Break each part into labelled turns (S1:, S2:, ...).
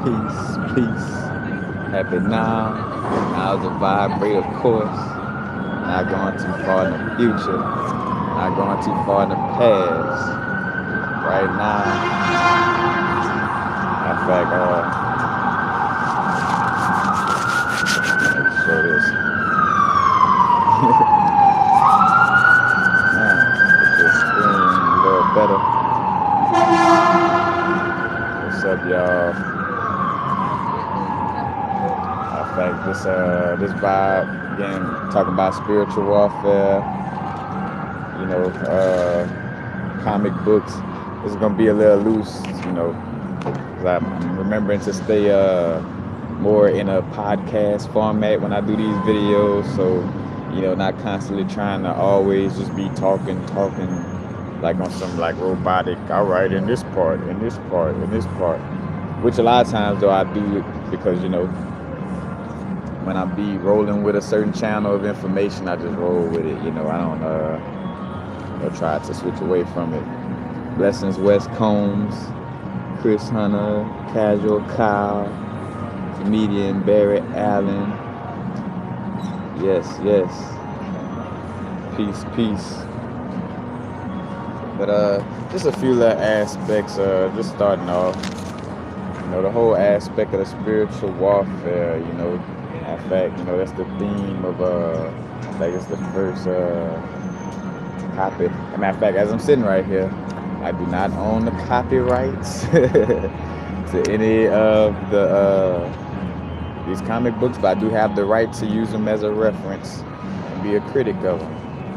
S1: Peace, peace. Happy now. Now's the vibrate, of course. Not going too far in the future. Not going too far in the past. Right now, in fact, let me show this. Get this screen a little better. What's up, y'all? In fact, this vibe again talking about spiritual warfare. You know, comic books. This is gonna be a little loose. You know, 'cause I'm remembering to stay more in a podcast format when I do these videos. So, you know, not constantly trying to always just be talking, like on some like robotic. All right, in this part, in this part, in this part. Which a lot of times though I do it because you know when I be rolling with a certain channel of information, I just roll with it. You know, I don't try to switch away from it. Blessings, West Combs, Chris Hunter, Casual Kyle, comedian Barrett Allen. Yes, yes. Peace, peace. But just a few little aspects. Just starting off. You know, the whole aspect of the spiritual warfare. You know, in fact, you know that's the theme of I think it's the first copy. As a matter of fact, as I'm sitting right here, I do not own the copyrights to any of these comic books, but I do have the right to use them as a reference and be a critic of them.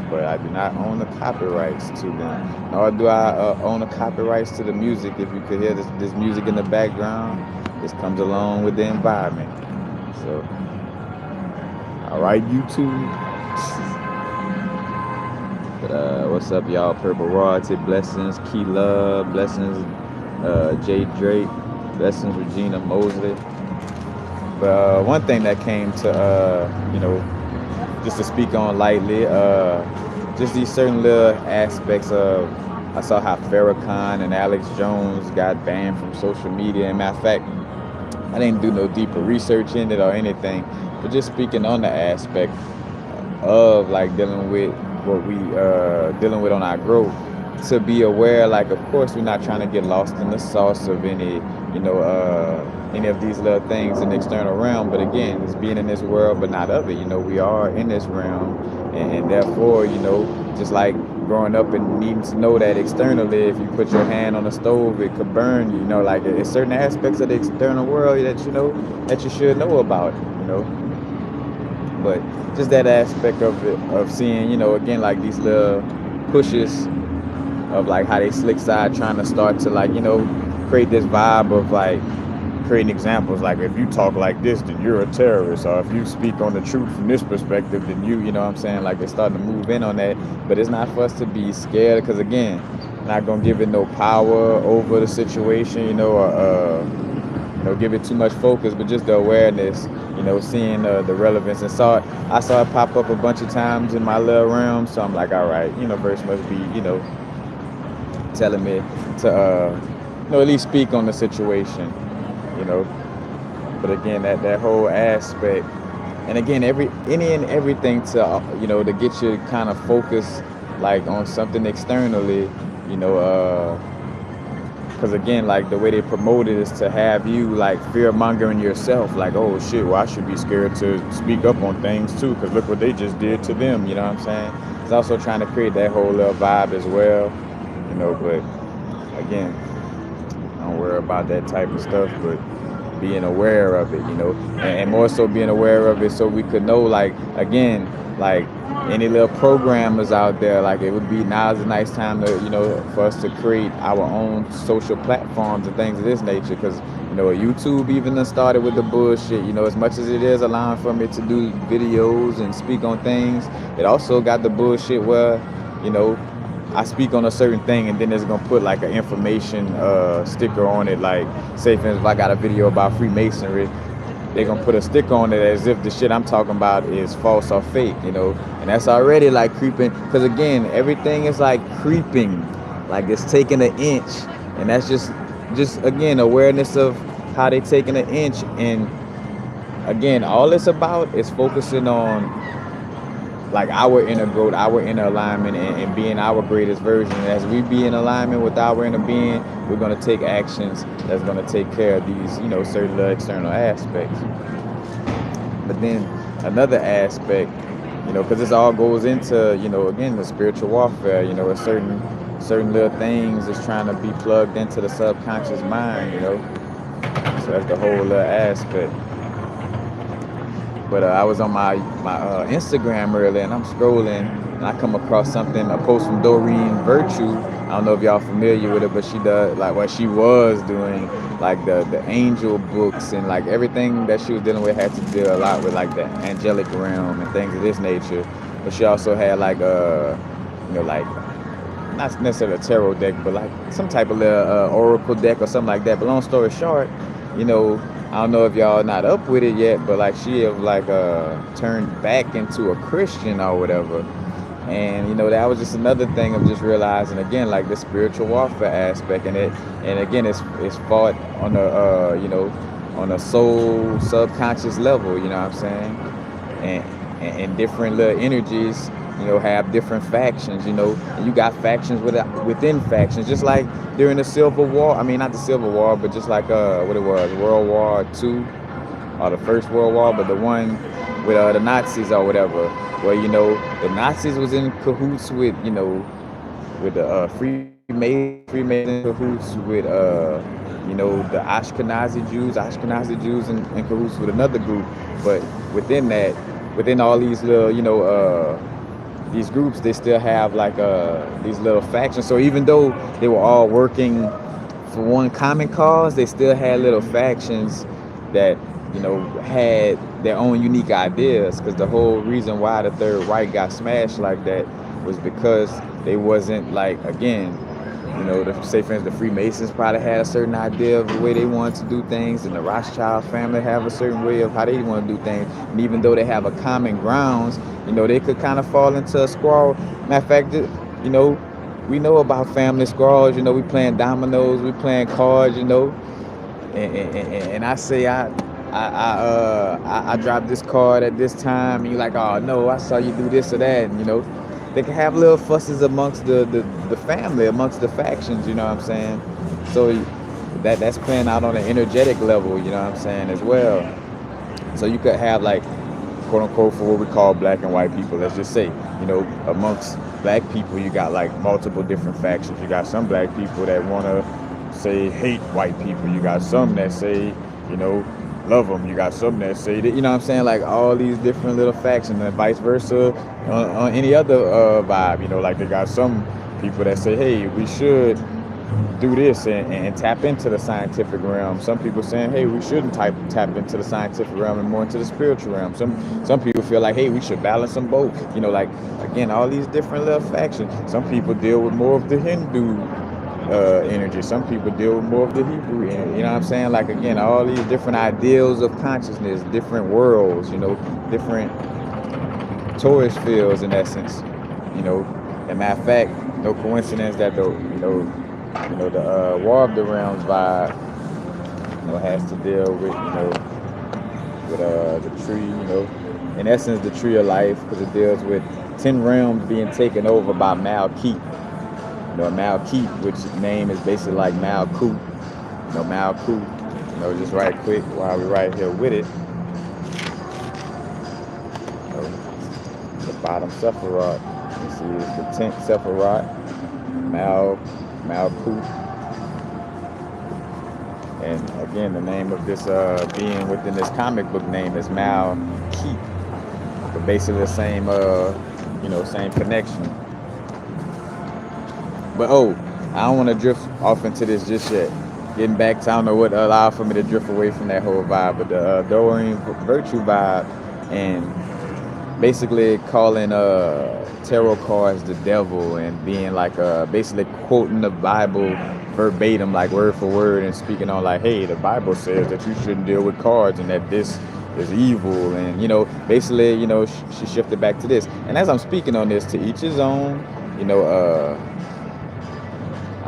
S1: But I do not own the copyrights to them, nor do I own the copyrights to the music. If you could hear this music in the background, this comes along with the environment. So, all right, YouTube. But what's up, y'all? Purple Royalty, blessings. Key Love, blessings. Jay Drake, blessings. Regina Mosley. But one thing that came to, you know, just to speak on lightly, just these certain little aspects of, I saw how Farrakhan and Alex Jones got banned from social media. And matter of fact, I didn't do no deeper research in it or anything, but just speaking on the aspect of like dealing with what we dealing with on our growth, to be aware, like of course we're not trying to get lost in the sauce of any, you know, any of these little things in the external realm, but again, it's being in this world but not of it. You know, we are in this realm, and therefore, you know, just like growing up and needing to know that externally, if you put your hand on the stove, it could burn you. You know, like it's certain aspects of the external world that you know that you should know about. You know, but just that aspect of it, of seeing, you know, again, like these little pushes of like how they slick side trying to start to like, you know, create this vibe of like creating examples like if you talk like this then you're a terrorist, or if you speak on the truth from this perspective then you know what I'm saying, like they're starting to move in on that. But it's not for us to be scared, because again, not gonna give it no power over the situation, you know, or you know, give it too much focus, but just the awareness, you know, seeing the relevance. And I saw it pop up a bunch of times in my little realm, so I'm like, all right, universe must be, you know, telling me to you know, at least speak on the situation, you know. But again, that whole aspect, and again, any and everything to you know, to get you kind of focused like on something externally, you know, because again, like the way they promote it is to have you like fear mongering yourself, like, oh shit, well I should be scared to speak up on things too, because look what they just did to them, you know what I'm saying. It's also trying to create that whole little vibe as well, you know. But again, don't worry about that type of stuff, but being aware of it, you know, and more so being aware of it so we could know, like, again, like any little programmers out there, like it would be, now's a nice time to, you know, for us to create our own social platforms and things of this nature. Because, you know, YouTube even started with the bullshit, you know, as much as it is allowing for me to do videos and speak on things, it also got the bullshit where, you know, I speak on a certain thing and then it's gonna put like an information sticker on it, like say for instance if I got a video about Freemasonry, they're gonna put a sticker on it as if the shit I'm talking about is false or fake, you know. And that's already like creeping, because again, everything is like creeping, like it's taking an inch. And that's just again awareness of how they taking an inch. And again, all it's about is focusing on like our inner growth, our inner alignment, and being our greatest version. And as we be in alignment with our inner being, we're going to take actions that's going to take care of these, certain little external aspects. But then another aspect, because this all goes into, again, the spiritual warfare, a certain little things is trying to be plugged into the subconscious mind, So that's the whole little aspect. But I was on my Instagram earlier, and I'm scrolling, and I come across something, a post from Doreen Virtue. I don't know if y'all familiar with it, but she does, like, what she was doing, like the angel books, and like everything that she was dealing with had to deal a lot with like the angelic realm and things of this nature. But she also had like like not necessarily a tarot deck, but like some type of little oracle deck or something like that. But long story short, I don't know if y'all not up with it yet, but like she have like turned back into a Christian or whatever. And that was just another thing of just realizing again, like the spiritual warfare aspect, and again it's fought on on a soul subconscious level, you know what I'm saying? And different little energies, have different factions, and you got factions within factions, just like during the Civil War. I mean, not the Civil War, but just like what it was, World War II or the First World War, but the one with the Nazis or whatever, where the Nazis was in cahoots with the Freemasons in cahoots with the Ashkenazi Jews in cahoots with another group. But within all these little these groups, they still have like these little factions. So even though they were all working for one common cause, they still had little factions that had their own unique ideas. Because the whole reason why the Third Reich got smashed like that was because they wasn't like, again, say for instance, the Freemasons probably had a certain idea of the way they wanted to do things, and the Rothschild family have a certain way of how they want to do things. And even though they have a common grounds, they could kind of fall into a squabble. Matter of fact, we know about family squabbles. We playing dominoes, we playing cards, and I say I dropped this card at this time, and you're like, oh no, I saw you do this or that, and they can have little fusses amongst the family, amongst the factions, you know what I'm saying? So that's playing out on an energetic level, you know what I'm saying, as well. So you could have like, quote unquote, for what we call black and white people, let's just say, amongst black people, you got like multiple different factions. You got some black people that want to say hate white people. You got some that say, love them. You got some that say that, you know what I'm saying, like all these different little factions, and vice versa on any other vibe, like they got some people that say, hey, we should do this and tap into the scientific realm. Some people saying, hey, we shouldn't tap into the scientific realm and more into the spiritual realm. Some people feel like, hey, we should balance them both. Like, again, all these different little factions. Some people deal with more of the Hindu energy. Some people deal with more of the Hebrew energy. You know what I'm saying? Like, again, all these different ideals of consciousness, different worlds, different torus fields in essence. And matter of fact, no coincidence that the War of the Realms vibe, has to deal with, with the tree, in essence, the tree of life, because it deals with 10 realms being taken over by Malkeet. Malkeet, which name is basically like Malkut. Malkut, just right quick while we're right here with it. The bottom Sephiroth. You see, it's the 10th Sephiroth. Malkut. And again, the name of this being within this comic book name is Malkeet. But basically the same, same connection. But I don't want to drift off into this just yet. Getting back to, I don't know what allowed for me to drift away from that whole vibe, but the Doreen Virtue vibe, and basically calling tarot cards the devil, and being like basically quoting the Bible verbatim, like word for word, and speaking on like, hey, the Bible says that you shouldn't deal with cards and that this is evil, and basically she shifted back to this. And as I'm speaking on this, to each his own,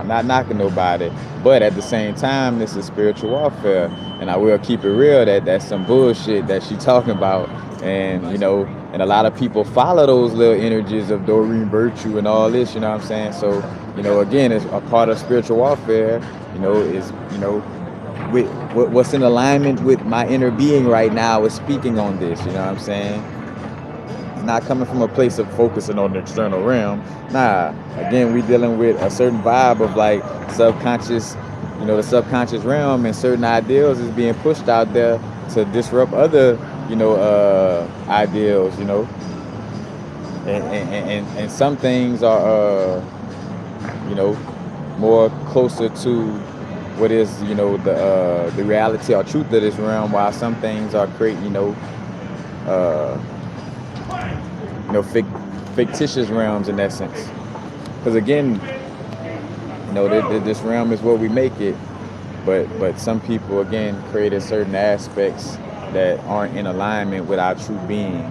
S1: not knocking nobody, but at the same time, this is spiritual warfare, and I will keep it real that that's some bullshit that she talking about, and and a lot of people follow those little energies of Doreen Virtue and all this. You know what I'm saying? So again, it's a part of spiritual warfare. Is with what's in alignment with my inner being right now is speaking on this. You know what I'm saying? It's not coming from a place of focusing on the external realm. Nah, again, we dealing with a certain vibe of like subconscious, the subconscious realm, and certain ideals is being pushed out there to disrupt other, ideals, and some things are, more closer to what is, the reality or truth of this realm, while some things are creating, uh, fictitious realms in that sense. Because again, this realm is what we make it, but some people again created certain aspects that aren't in alignment with our true being.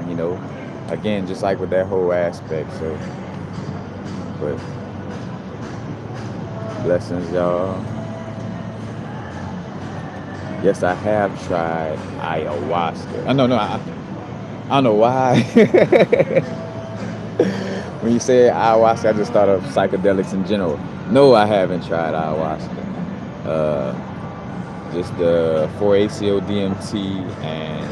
S1: Again, just like with that whole aspect. So, but blessings, y'all. Yes, I have tried ayahuasca. Oh, no, I don't know why. When you say ayahuasca, I just thought of psychedelics in general. No, I haven't tried ayahuasca. Just the 4-ACO-DMT and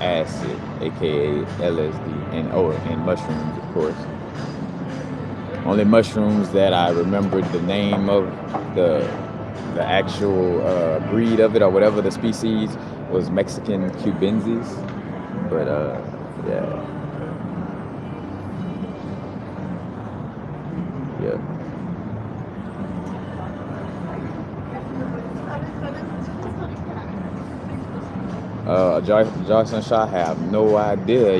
S1: acid, aka LSD, and mushrooms, of course. Only mushrooms that I remembered the name of the actual breed of it or whatever the species was Mexican cubensis. But yeah. Joycelyn Shaw, I have no idea.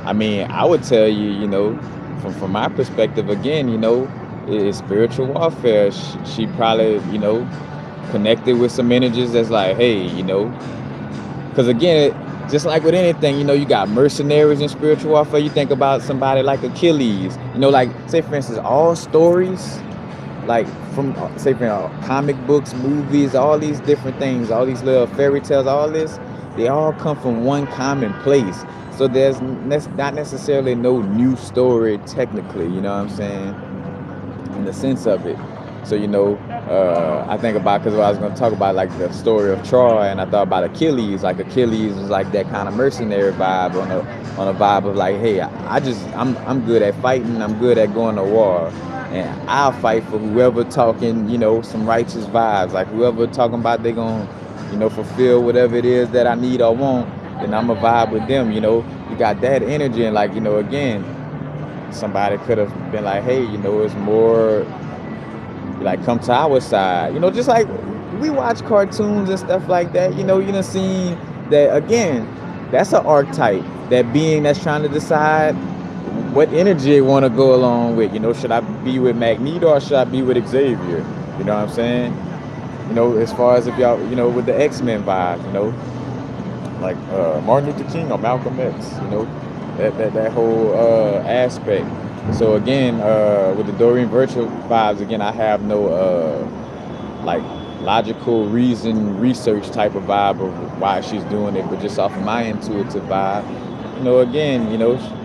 S1: I mean, I would tell you, from my perspective, again, it's spiritual warfare. She probably, connected with some energies that's like, hey, because again, just like with anything, you got mercenaries in spiritual warfare. You think about somebody like Achilles, like, say, for instance, all stories, like from, say, from comic books, movies, all these different things, all these little fairy tales, all this, they all come from one common place. So there's not necessarily no new story technically, you know what I'm saying, in the sense of it. So, I think about, because I was going to talk about like the story of Troy, and I thought about Achilles. Like Achilles was like that kind of mercenary vibe on a vibe of like, hey, I'm good at fighting, I'm good at going to war, and I'll fight for whoever talking, some righteous vibes, like whoever talking about they gonna, fulfill whatever it is that I need or want, then I'm a vibe with them. You got that energy, and like, again, somebody could have been like, hey, it's more like, come to our side, just like we watch cartoons and stuff like that. You done seen that. Again, that's an archetype, that being that's trying to decide what energy they want to go along with. Should I be with Magneto or should I be with Xavier? You know what I'm saying? As far as if y'all, with the X-Men vibe, like Martin Luther King or Malcolm X, that whole aspect. So again, with the Doreen Virtue vibes, again, I have no like logical reason, research type of vibe of why she's doing it, but just off of my intuitive vibe, again,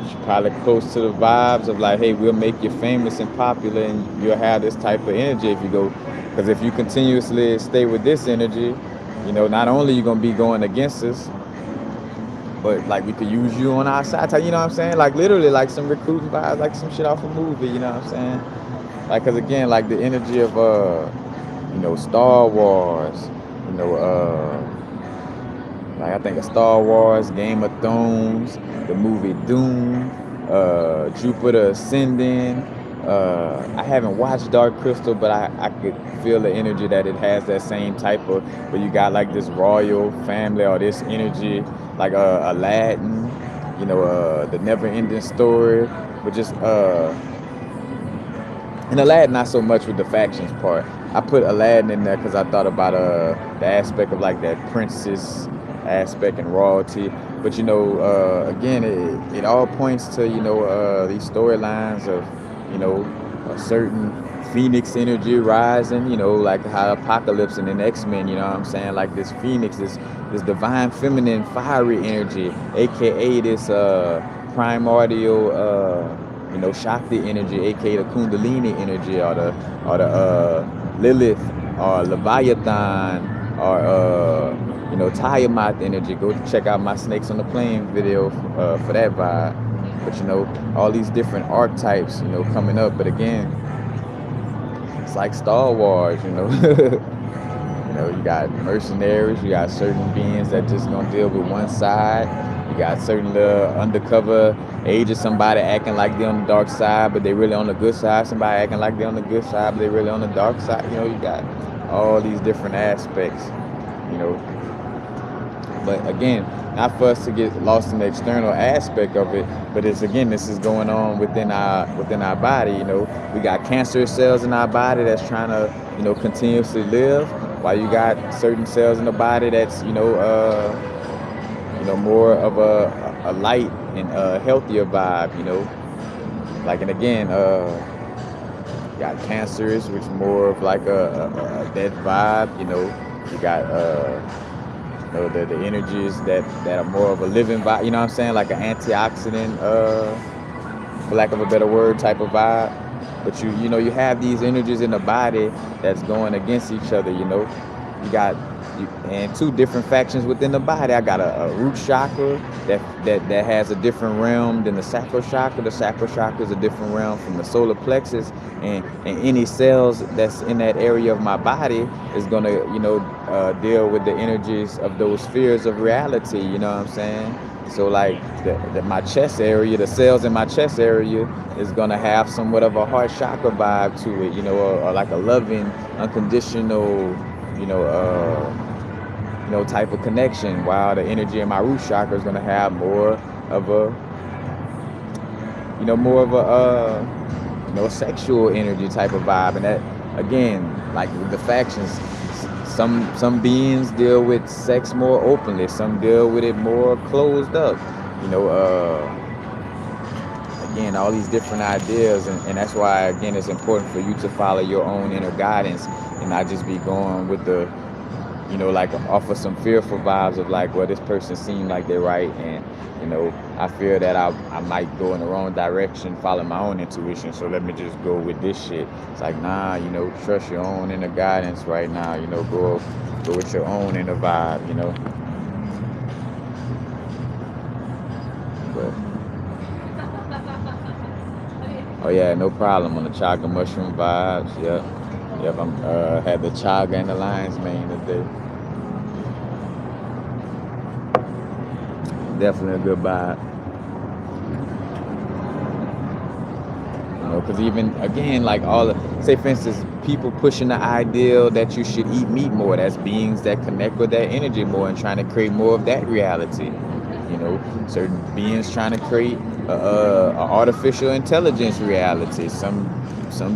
S1: she's probably close to the vibes of like, hey, we'll make you famous and popular, and you'll have this type of energy if you go. Because if you continuously stay with this energy, not only you're gonna be going against us, but like we could use you on our side. You know what I'm saying? Like literally, like some recruiting vibes, like some shit off a movie. You know what I'm saying? Like, cause again, like the energy of Star Wars. Like I think of Star Wars, Game of Thrones, the movie Doom, Jupiter Ascending. I haven't watched Dark Crystal, but I could feel the energy that it has, that same type of, where you got like this royal family or this energy, like Aladdin, the Never Ending Story, but just and Aladdin not so much with the factions part. I put Aladdin in there because I thought about the aspect of like that princess aspect and royalty. But again, it all points to these storylines of a certain phoenix energy rising, like how Apocalypse and then X-Men, you know what I'm saying? Like this phoenix, this divine feminine fiery energy, aka this primordial Shakti energy, aka the Kundalini energy, or the Lilith or Leviathan or Tiamat energy. Go check out my Snakes on the Plane video for that vibe. But all these different archetypes, coming up. But again, it's like Star Wars, you got mercenaries, you got certain beings that just gonna deal with one side. You got certain little undercover agents, somebody acting like they're on the dark side, but they really on the good side. Somebody acting like they're on the good side, but they really on the dark side. You got all these different aspects, But again, not for us to get lost in the external aspect of it, but this is going on within our body. We got cancer cells in our body that's trying to continuously live, while you got certain cells in the body that's more of a light and a healthier vibe. Like, and again, you got cancerous, which more of like a dead vibe. You got the energies that are more of a living vibe, what I'm saying, like an antioxidant, for lack of a better word, type of vibe. But you have these energies in the body that's going against each other. You got and two different factions within the body. I got a root chakra that has a different realm than the sacral chakra. The sacral chakra is a different realm from the solar plexus, and any cells that's in that area of my body is gonna deal with the energies of those spheres of reality. You know what I'm saying? So like my chest area, the cells in my chest area is gonna have somewhat of a heart chakra vibe to it, or like a loving, unconditional, type of connection, while the energy in my root chakra is gonna have more of a sexual energy type of vibe. And that, again, like with the factions, some beings deal with sex more openly, some deal with it more closed up. Again, all these different ideas, and that's why, again, it's important for you to follow your own inner guidance and not just be going with the like offer some fearful vibes of like, well, this person seemed like they're right, and I fear that I might go in the wrong direction, follow my own intuition, so let me just go with this shit. It's like, nah, trust your own inner guidance right now. Go with your own inner vibe. But oh yeah, no problem on the chaga mushroom vibes. Yep. I'm had the chaga and the lion's mane today. Definitely a good vibe. Because even, again, like say for instance, people pushing the ideal that you should eat meat more. That's beings that connect with that energy more and trying to create more of that reality. Certain beings trying to create a artificial intelligence reality. Some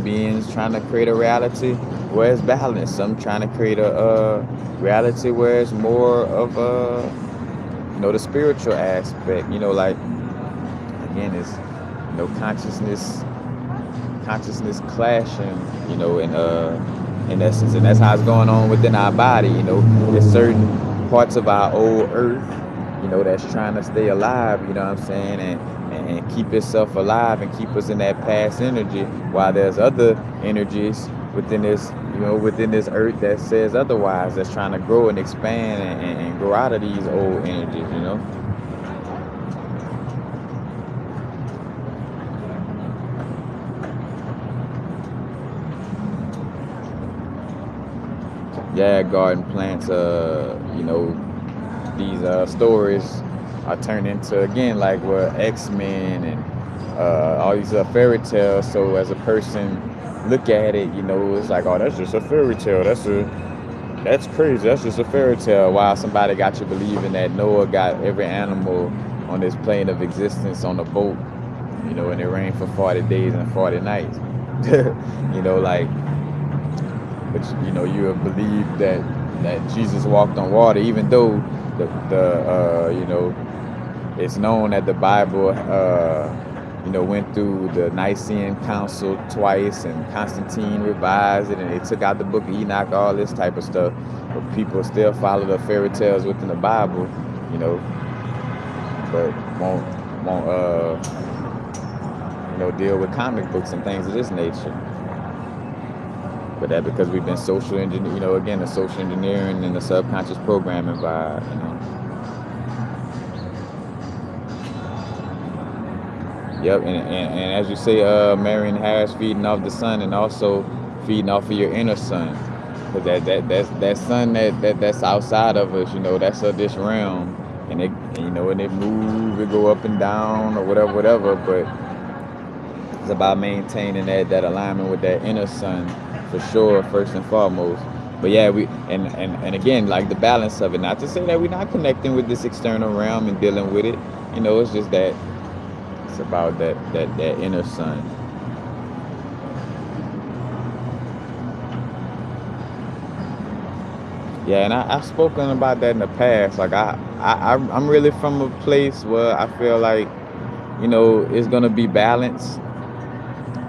S1: beings trying to create a reality where it's balanced. Some trying to create a reality where it's more of the spiritual aspect. Like, again, it's consciousness clashing. In essence, and that's how it's going on within our body. There's certain parts of our old earth, that's trying to stay alive. You know what I'm saying, and keep itself alive and keep us in that past energy, while there's other energies within this earth that says otherwise, that's trying to grow and expand and grow out of these old energies. Yeah, garden plants, these stories are turned into, again, like what X-Men and all these fairy tales. So as a person look at it, it's like, oh, that's just a fairy tale. That's crazy. That's just a fairy tale. While somebody got you believing that Noah got every animal on this plane of existence on a boat, and it rained for 40 days and 40 nights. Like, but you have believed that Jesus walked on water, even though it's known that the Bible went through the Nicene Council twice, and Constantine revised it, and they took out the Book of Enoch, all this type of stuff. But people still follow the fairy tales within the Bible, but won't deal with comic books and things of this nature. But that because we've been social engineering, again, the social engineering and the subconscious programming vibe, Yep, and as you say, Marion Harris, feeding off the sun and also feeding off of your inner sun, because that sun that's outside of us, that's of this realm, and it move, it go up and down or whatever, but it's about maintaining that alignment with that inner sun, for sure, first and foremost. But yeah, we and again, like the balance of it. Not to say that we're not connecting with this external realm and dealing with it. It's just that it's about that inner sun. Yeah, and I've spoken about that in the past. Like I'm really from a place where I feel like, it's gonna be balance.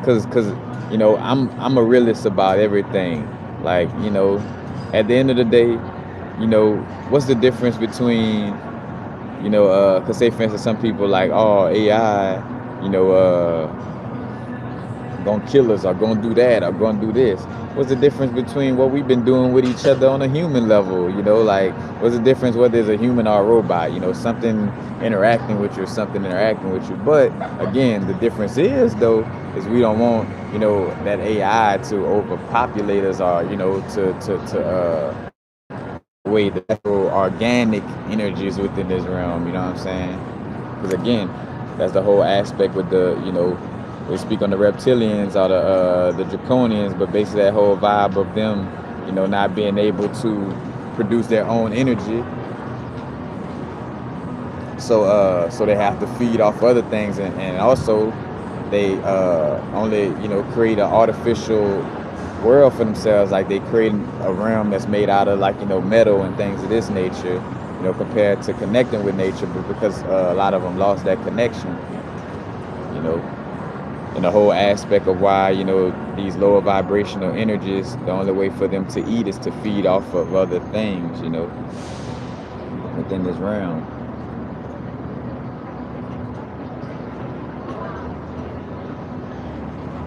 S1: Cause I'm a realist about everything. Like, at the end of the day, what's the difference between, cause say for instance, some people like, oh, AI, gonna kill us or gonna do that or gonna do this. What's the difference between what we've been doing with each other on a human level? Like, what's the difference whether it's a human or a robot? Something interacting with you or something interacting with you. But again, the difference is we don't want, that AI to overpopulate us or, to way the natural organic energies within this realm, you know what I'm saying? Because again, that's the whole aspect with the, we speak on the reptilians or the draconians, but basically that whole vibe of them, not being able to produce their own energy. So they have to feed off other things, and also they only, create an artificial world for themselves. Like they create a realm that's made out of like, metal and things of this nature, compared to connecting with nature, but because a lot of them lost that connection, and the whole aspect of why, these lower vibrational energies, the only way for them to eat is to feed off of other things, within this realm.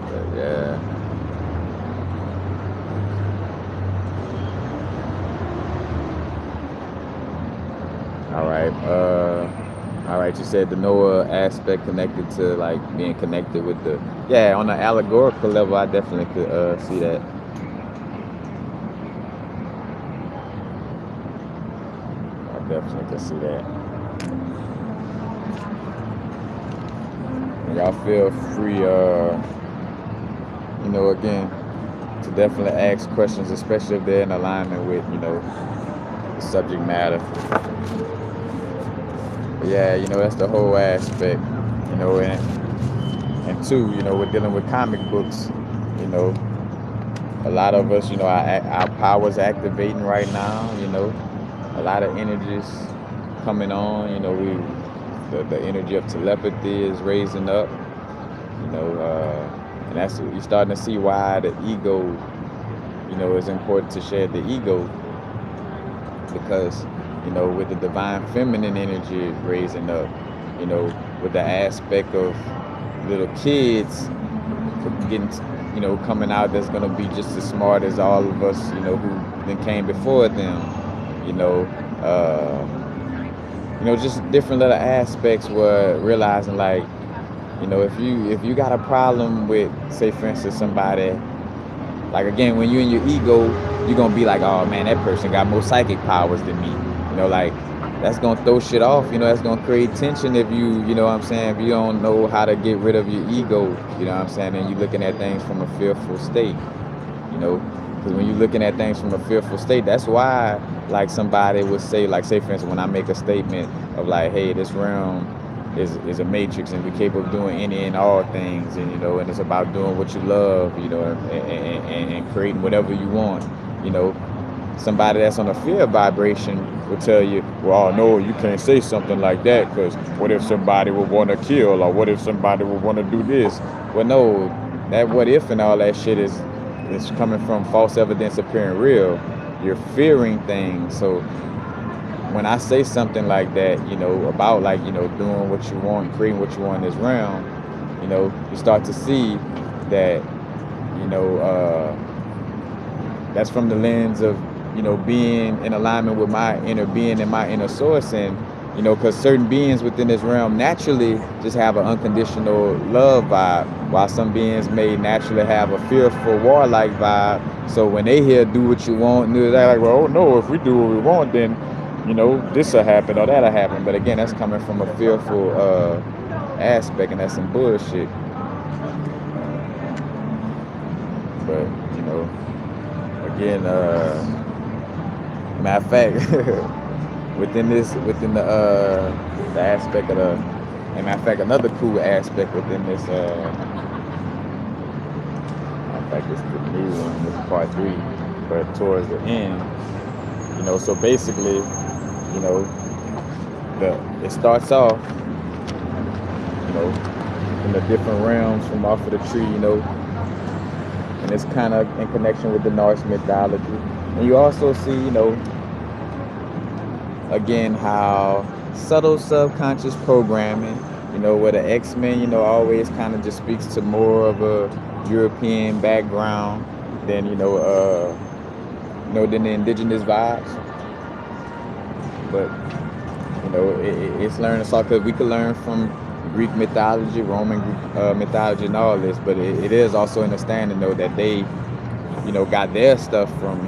S1: But yeah. All right, you said the Noah aspect connected to like being connected with on the allegorical level, I definitely could see that. I definitely could see that. And y'all feel free, again, to definitely ask questions, especially if they're in alignment with, the subject matter. But yeah, that's the whole aspect, and two, we're dealing with comic books, a lot of us, our power's activating right now, a lot of energies coming on, the energy of telepathy is raising up, and that's, you're starting to see why the ego, is important to share the ego, because with the divine feminine energy raising up, with the aspect of little kids getting, coming out that's going to be just as smart as all of us, who then came before them, just different little aspects were realizing like, if you got a problem with, say for instance, somebody, like again, when you're in your ego, you're going to be like, oh man, that person got more psychic powers than me. Like that's going to throw shit off, that's going to create tension if you, if you don't know how to get rid of your ego, and you're looking at things from a fearful state, because when you're looking at things from a fearful state, that's why, like somebody would say, like say for instance, when I make a statement of like, hey, this realm is a matrix and we're capable of doing any and all things, and and it's about doing what you love, and creating whatever you want, somebody that's on a fear vibration will tell you, well, no, you can't say something like that because what if somebody would want to kill, or what if somebody would want to do this? Well, no, that what if and all that shit is coming from false evidence appearing real. You're fearing things. So when I say something like that, about like, doing what you want, creating what you want in this realm, you start to see that, that's from the lens of, being in alignment with my inner being and my inner source. And, because certain beings within this realm naturally just have an unconditional love vibe, while some beings may naturally have a fearful warlike vibe. So when they hear do what you want, they're like, well, oh no, if we do what we want, then, this will happen or that'll happen. But again, that's coming from a fearful aspect, and that's some bullshit. But, again, matter of fact, within the aspect of the, and matter of fact, another cool aspect within this, matter of fact, this is the new one, this is part 3, but towards the end, so basically, it starts off, in the different realms from off of the tree, and it's kind of in connection with the Norse mythology. And you also see, again, how subtle subconscious programming, where the X-Men, always kind of just speaks to more of a European background than, than the indigenous vibes. But, it's learning so because we could learn from Greek mythology, Roman mythology, and all this, but it is also understanding though that they, got their stuff from,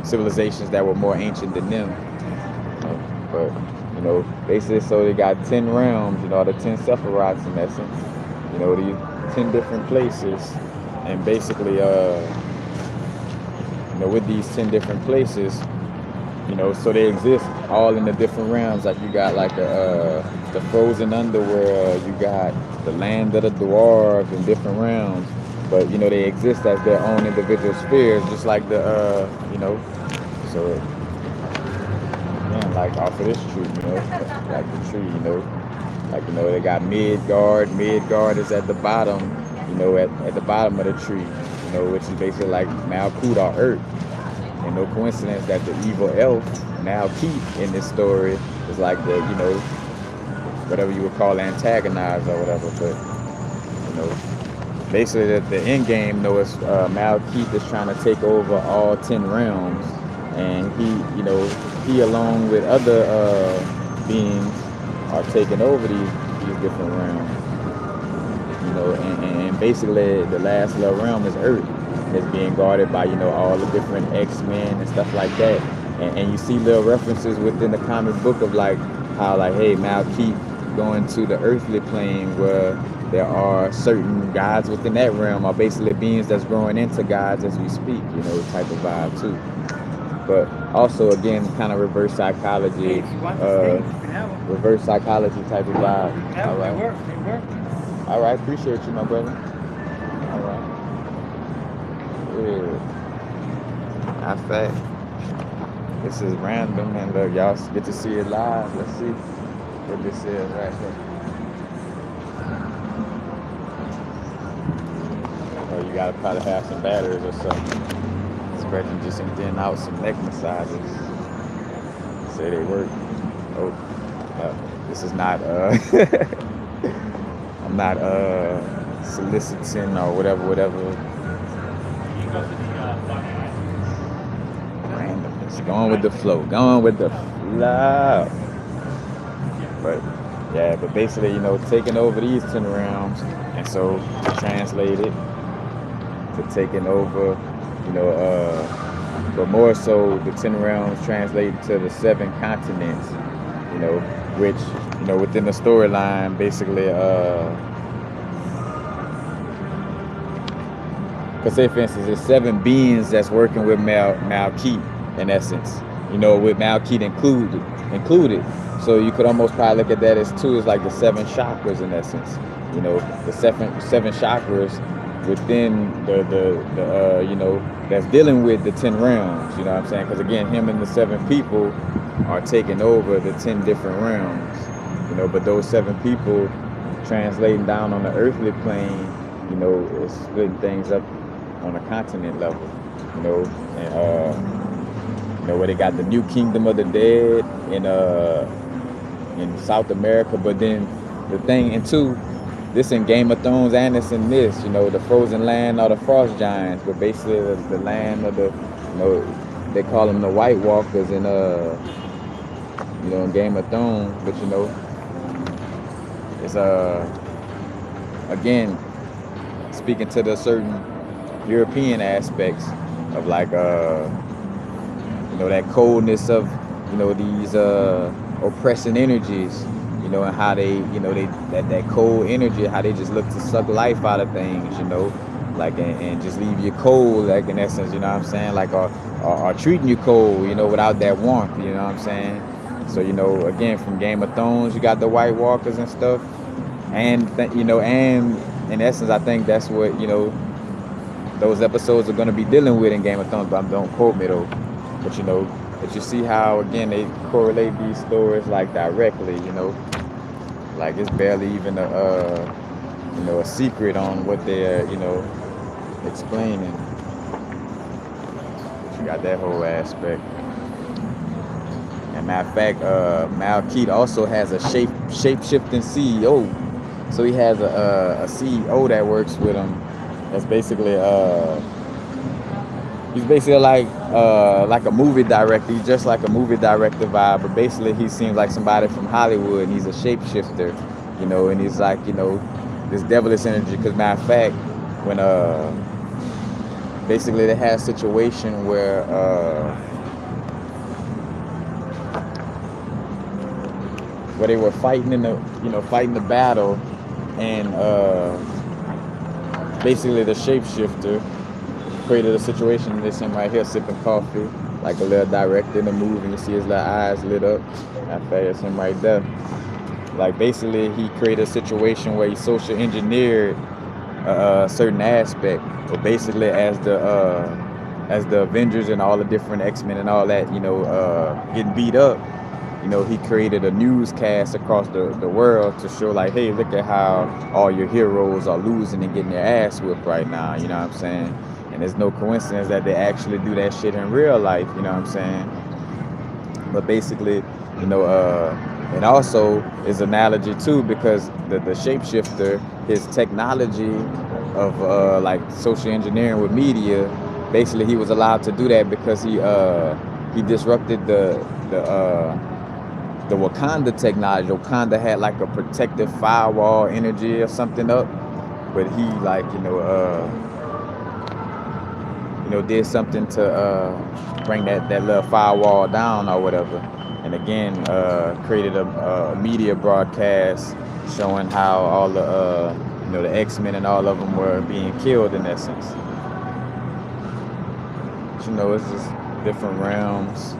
S1: civilizations that were more ancient than them. But basically, so they got 10 realms, the 10 Sephiroths in essence, these 10 different places, and basically, with these 10 different places, so they exist all in the different realms. Like you got like the frozen underworld, you got the land of the dwarves in different realms, but they exist as their own individual spheres, just like the so man, like off of this tree, like the tree, like they got Midgard. Midgard is at the bottom, at the bottom of the tree, which is basically like Malkuth or Earth. And no coincidence that the evil elf, Malkeith, in this story is like the, whatever you would call antagonized or whatever. But, basically the end game, is Malkeith is trying to take over all 10 realms. And he along with other beings are taking over these different realms. And basically the last little realm is Earth. Is being guarded by, all the different X-Men and stuff like that. And you see little references within the comic book of like how like, hey, Malkeith going to the earthly plane where there are certain gods within that realm are basically beings that's growing into gods as we speak, type of vibe too. But also again, kind of reverse psychology, reverse psychology type of vibe. All right. They work. All right, appreciate you, my brother. All right. Yeah. In fact, this is random, and look, y'all get to see it live. Let's see what this is right here. Oh, you gotta probably have some batteries or something. Expecting just emptying out some neck massages. Say they work. Oh, this is not. I'm not soliciting or whatever. Randomness, going with the flow. But basically, taking over these 10 realms, and so to translate it to taking over, but more so the 10 realms translated to the 7 continents, which, within the storyline, basically, because say for instance, there's 7 beings that's working with Malkeith in essence, with Malkeith included. So you could almost probably look at that as 2 is like the 7 chakras in essence. The seven chakras, within the you know, that's dealing with the 10 realms. You know what I'm saying? Because again, him and the 7 people are taking over the 10 different realms. You know, but those 7 people translating down on the earthly plane, you know, is splitting things up on a continent level. You know, and you know, where they got the new kingdom of the dead in South America, but then the thing, and two, this in Game of Thrones and it's in this, you know, the frozen land or the frost giants, but basically the land of the, you know, they call them the White Walkers in you know, in Game of Thrones, but you know, it's again speaking to the certain European aspects of like you know, that coldness of, you know, these oppressing energies, you know, and how they, you know, they that cold energy, how they just look to suck life out of things, you know, like and just leave you cold, like in essence, you know what I'm saying, like or treating you cold, you know, without that warmth, you know what I'm saying. So, you know, again, from Game of Thrones, you got the White Walkers and stuff, and you know, and in essence, I think that's what, you know, those episodes are going to be dealing with in Game of Thrones. But don't quote me though. But you know, but you see how again they correlate these stories like directly, you know, like it's barely even a you know, a secret on what they're, you know, explaining. But you got that whole aspect. And matter of fact, Malkeith also has a shape-shifting CEO. So he has a CEO that works with him. That's basically he's basically like a movie director. He's just like a movie director vibe, but basically he seems like somebody from Hollywood, and he's a shapeshifter, you know, and he's like, you know, this devilish energy. Because matter of fact, when basically they had a situation where they were fighting in the, you know, fighting the battle, and basically the shapeshifter created a situation. This him right here sipping coffee, like a little director in the movie. You see his little eyes lit up. That's him right there. Like basically he created a situation where he social engineered a certain aspect. But basically as the Avengers and all the different X-Men and all that, you know, getting beat up, you know, he created a newscast across the world to show like, hey, look at how all your heroes are losing and getting their ass whipped right now, you know what I'm saying? And there's no coincidence that they actually do that shit in real life, you know what I'm saying? But basically, you know, and also is analogy too, because the shapeshifter, his technology of like social engineering with media, basically he was allowed to do that because he disrupted the Wakanda technology. Wakanda had like a protective firewall energy or something up, but he like, you know, did something to bring that little firewall down or whatever. And again, created a media broadcast showing how all the you know, the X-Men and all of them were being killed in essence. But, you know, it's just different realms.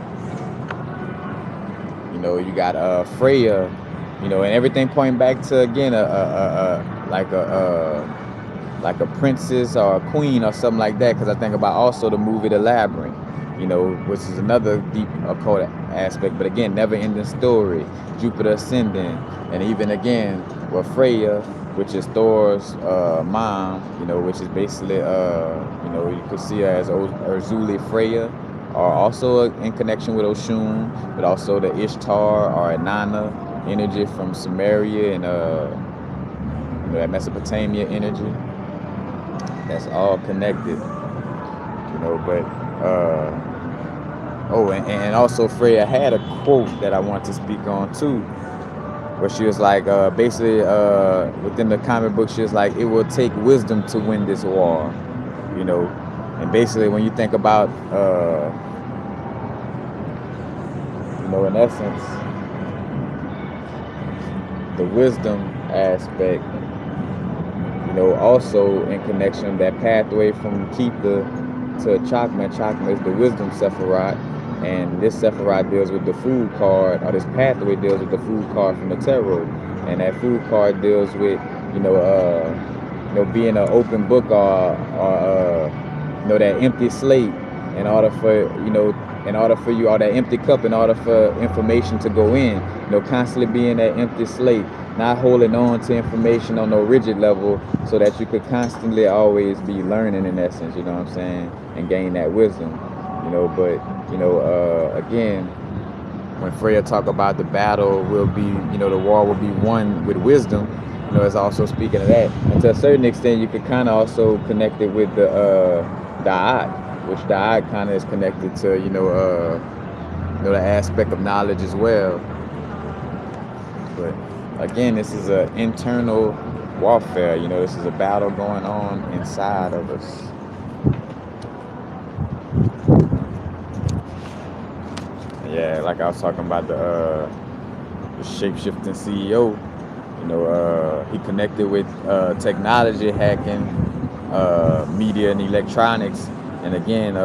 S1: You know, you got Freya, you know, and everything pointing back to again like a princess or a queen or something like that. Because I think about also the movie The Labyrinth, you know, which is another deep occult aspect. But again, never-ending story, Jupiter ascending, and even again with Freya, which is Thor's mom, you know, which is basically you know, you could see her as Urzuli Freya, are also in connection with Oshun, but also the Ishtar or Inanna energy from Samaria and you know, that Mesopotamia energy. That's all connected, you know. But oh, and also Freya had a quote that I want to speak on too, where she was like, basically within the comic book, she was like, it will take wisdom to win this war, you know. And basically when you think about you know, in essence, the wisdom aspect, you know, also in connection, that pathway from Keitha to Chakma. Chakma is the wisdom Sephiroth, and this Sephiroth deals with the food card, or this pathway deals with the food card from the tarot, and that food card deals with, you know, being an open book or that empty slate in order for you, or that empty cup in order for information to go in. Constantly being that empty slate, not holding on to information on no rigid level, so that you could constantly always be learning in essence. You know what I'm saying, and gain that wisdom. But again, when Freya talk about the battle will be, the war will be won with wisdom, it's also speaking of that. And to a certain extent, you could kind of also connect it with the Da'at, which Da'at kind of is connected to, the aspect of knowledge as well. But again, this is an internal warfare. This is a battle going on inside of us. Yeah, like I was talking about the shape-shifting CEO. He connected with technology, hacking, media and electronics, and again,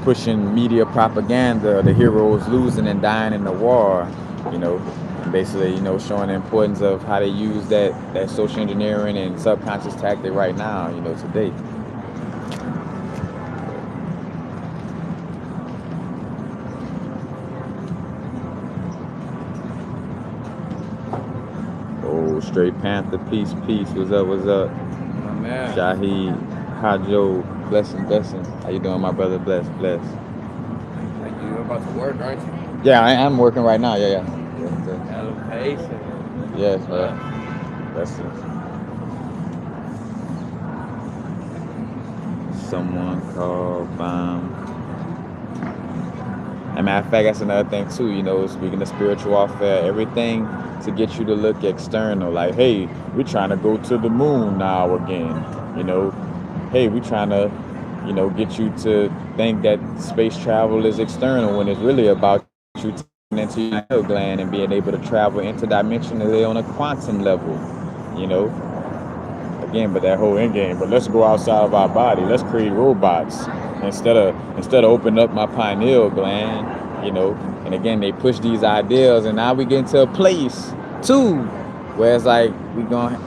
S1: pushing media propaganda, the heroes losing and dying in the war, and basically, showing the importance of how they use that social engineering and subconscious tactic right now, today. Straight Panther, peace. What's up?
S2: My man.
S1: Shahid, Hajo, blessing. How you doing, my brother? Bless.
S2: Like you about to work, aren't you?
S1: Yeah, I'm working right now. Yeah.
S2: Elevation.
S1: Yes, man. Blessings. Someone called Bomb. As a matter of fact, that's another thing too. Speaking of spiritual warfare, everything to get you to look external. Like, hey, we're trying to go to the moon now again. Hey, we're trying to, get you to think that space travel is external, when it's really about you tapping into your pineal gland and being able to travel interdimensionally on a quantum level. Again, but that whole end game. But let's go outside of our body. Let's create robots instead of opening up my pineal gland. And again, they push these ideals, and now we get into a place too where it's like we gonna,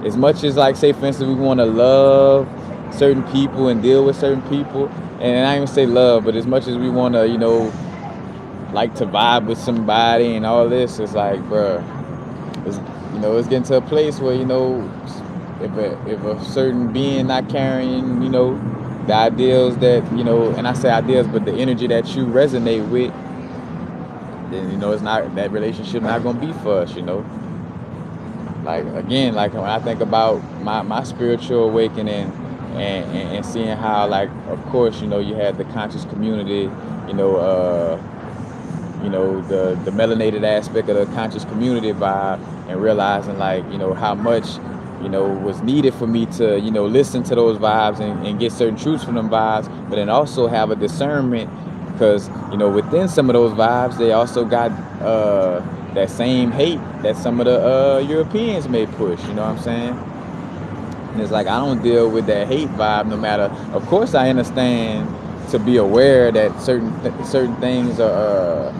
S1: as much as, like, say for instance, we want to love certain people and deal with certain people, and I even say love, but as much as we want to, like to vibe with somebody and all this, it's like, bruh, it's getting to a place where, if a certain being not carrying, the ideals that, and I say ideals, but the energy that you resonate with, then, it's not, that relationship not gonna be for us. Like, again, like when I think about my spiritual awakening, and seeing how, like, of course, you had the conscious community, the melanated aspect of the conscious community vibe, and realizing, like, how much, was needed for me to, listen to those vibes and get certain truths from them vibes, but then also have a discernment, because, within some of those vibes, they also got that same hate that some of the Europeans may push, you know what I'm saying? And it's like, I don't deal with that hate vibe, no matter, of course I understand to be aware that certain things are,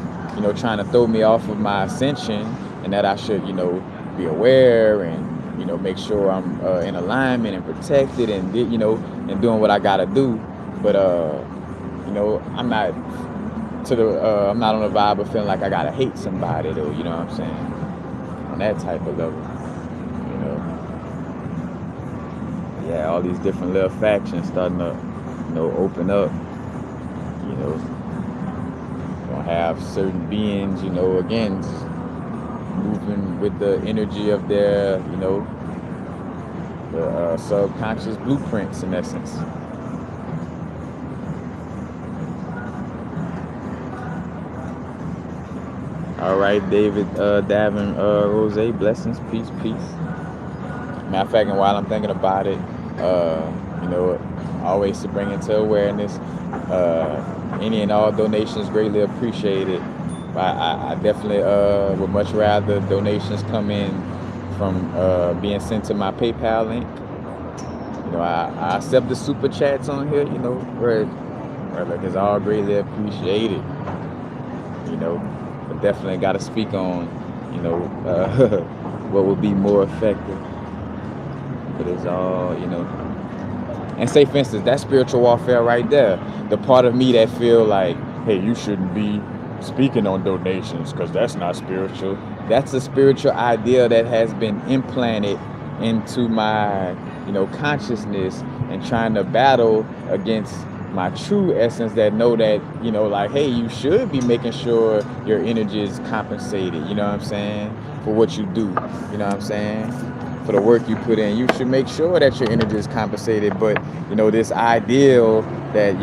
S1: trying to throw me off of my ascension, and that I should, be aware and, make sure I'm in alignment and protected, and, and doing what I gotta do. But, I'm not I'm not on the vibe of feeling like I gotta hate somebody, though, you know what I'm saying? On that type of level, Yeah, all these different little factions starting to, open up, gonna have certain beings, again, moving with the energy of their, the subconscious blueprints, in essence. All right, David, Davin, Rose, blessings, peace. Matter of fact, and while I'm thinking about it, always to bring into awareness, any and all donations greatly appreciated. I definitely would much rather donations come in from being sent to my PayPal link. I accept the super chats on here, where like, it's all greatly appreciated. But definitely got to speak on, what would be more effective. But it's all, and say for instance, that spiritual warfare right there, the part of me that feel like, hey, you shouldn't be speaking on donations because that's not spiritual. That's a spiritual idea that has been implanted into my, consciousness, and trying to battle against my true essence that know that, like, hey, you should be making sure your energy is compensated, you know what I'm saying, for what you do, you know what I'm saying, for the work you put in. You should make sure that your energy is compensated. But this ideal that,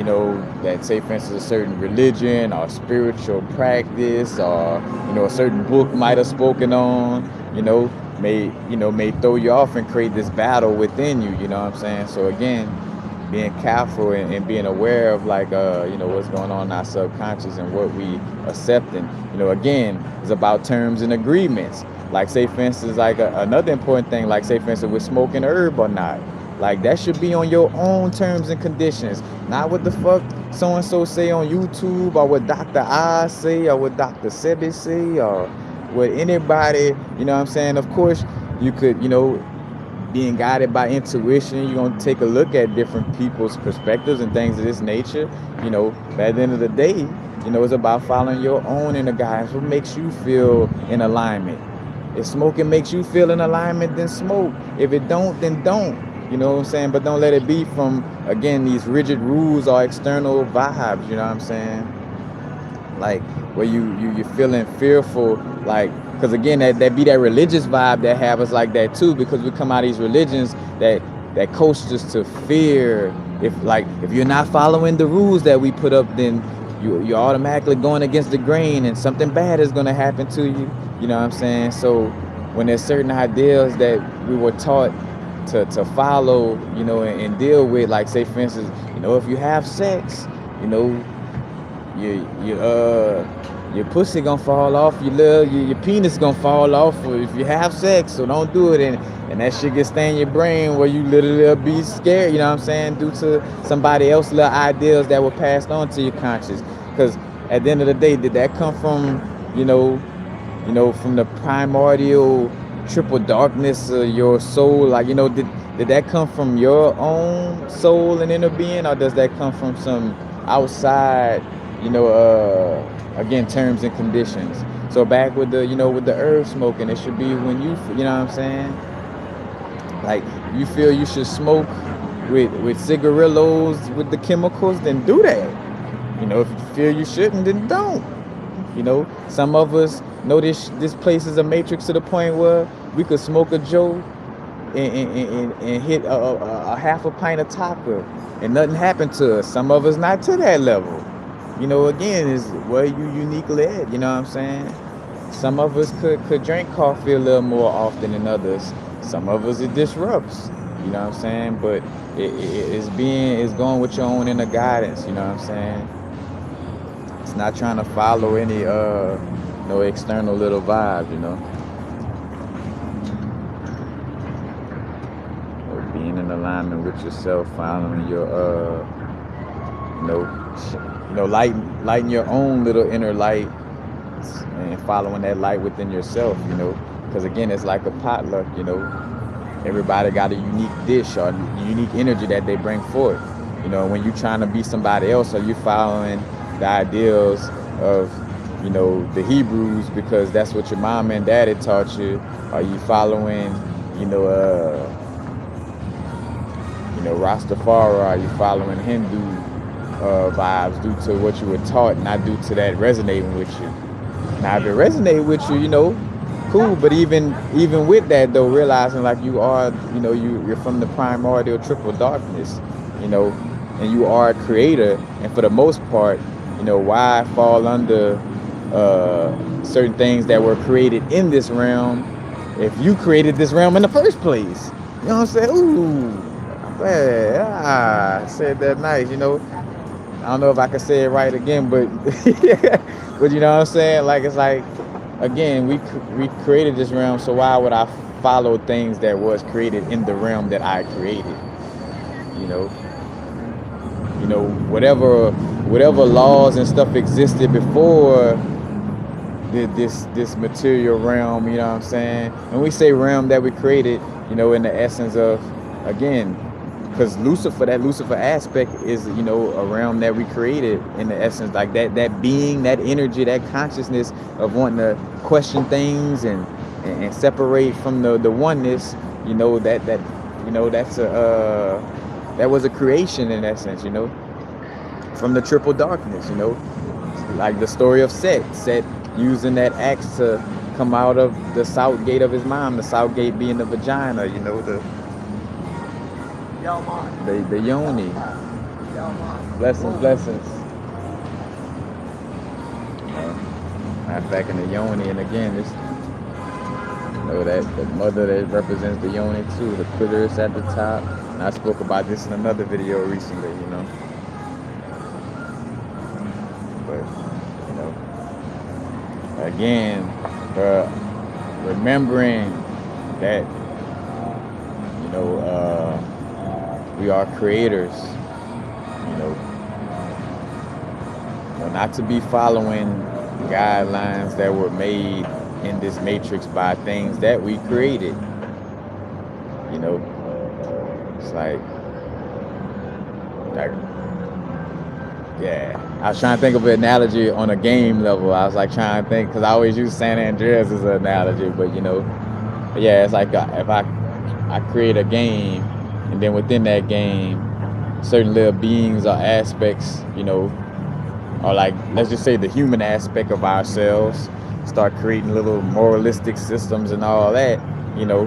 S1: that say for instance a certain religion or spiritual practice, or a certain book might have spoken on, may throw you off and create this battle within you, you know what I'm saying? So again, being careful and being aware of, like, what's going on in our subconscious and what we accepting, again, is about terms and agreements. Like, say for instance, like another important thing, like say for instance with smoking herb or not, like that should be on your own terms and conditions, not what the fuck so and so say on YouTube, or what Dr. Oz say, or what Dr. Sebi say, or what anybody, you know what I'm saying? Of course, you could, being guided by intuition, you're going to take a look at different people's perspectives and things of this nature, but at the end of the day, it's about following your own inner guidance. What makes you feel in alignment? If smoking makes you feel in alignment, then smoke. If it don't, then don't. You know what I'm saying? But don't let it be from, again, these rigid rules or external vibes, you know what I'm saying? Like, where you're feeling fearful, like, because again, that be that religious vibe that have us like that too, because we come out of these religions that coach us to fear. If you're not following the rules that we put up, then you're automatically going against the grain, and something bad is going to happen to you. You know what I'm saying? So when there's certain ideas that we were taught to follow, and deal with, like say for instance, if you have sex, your pussy gonna fall off, your penis gonna fall off if you have sex, so don't do it, and that shit gets stay in your brain where you literally be scared, you know what I'm saying, due to somebody else's little ideas that were passed on to your conscious. Because at the end of the day, did that come from, from the primordial triple darkness of your soul? Like, did that come from your own soul and inner being, or does that come from some outside, again, terms and conditions? So back with the, with the herb smoking, it should be when you know what I'm saying? Like, you feel you should smoke with cigarillos with the chemicals, then do that. If you feel you shouldn't, then don't. Some of us know this place is a matrix to the point where we could smoke a Joe and hit a half a pint of Taka and nothing happened to us. Some of us not to that level. Again, is where you uniquely at, you know what I'm saying? Some of us could drink coffee a little more often than others. Some of us it disrupts, you know what I'm saying? But it's going with your own inner guidance, you know what I'm saying? It's not trying to follow any no external little vibe, Being in alignment with yourself, following your lighting your own little inner light, and following that light within yourself, because again, it's like a potluck, everybody got a unique dish or unique energy that they bring forth. When you're trying to be somebody else, or you following the ideals of, the Hebrews because that's what your mom and daddy taught you, are you following, Rastafari, are you following Hindu vibes due to what you were taught, not due to that resonating with you? Now, if it resonates with you, cool. But even with that, though, realizing like you are, you're from the primordial triple darkness, and you are a creator, and for the most part, why fall under certain things that were created in this realm if you created this realm in the first place? You know what I'm saying? Ooh, man, I said that nice, I don't know if I can say it right again, but but you know what I'm saying? Like, it's like, again, we created this realm, so why would I follow things that was created in the realm that I created? Whatever laws and stuff existed before this material realm, you know what I'm saying? And we say realm that we created, in the essence of, again, because Lucifer, that Lucifer aspect is, you know, a realm that we created in the essence, like that being, that energy, that consciousness of wanting to question things and separate from the oneness, you know, that you know, that's a that was a creation in essence, you know, from the triple darkness, you know, like the story of Set using that axe to come out of the south gate of his mom, the south gate being the vagina, you know, the yoni. Blessings, blessings. Matter of fact, in the yoni, and again, this, you know, that the mother that represents the yoni too, the clitoris at the top. And I spoke about this in another video recently, you know. But, you know, again, remembering that, you know, we are creators, you know, not to be following guidelines that were made in this matrix by things that we created. You know, it's like yeah, I was trying to think of an analogy on a game level. I was like trying to think, because I always use San Andreas as an analogy, but you know, yeah, it's like if I create a game, and then within that game, certain little beings or aspects, you know, or like, let's just say the human aspect of ourselves, start creating little moralistic systems and all that, you know,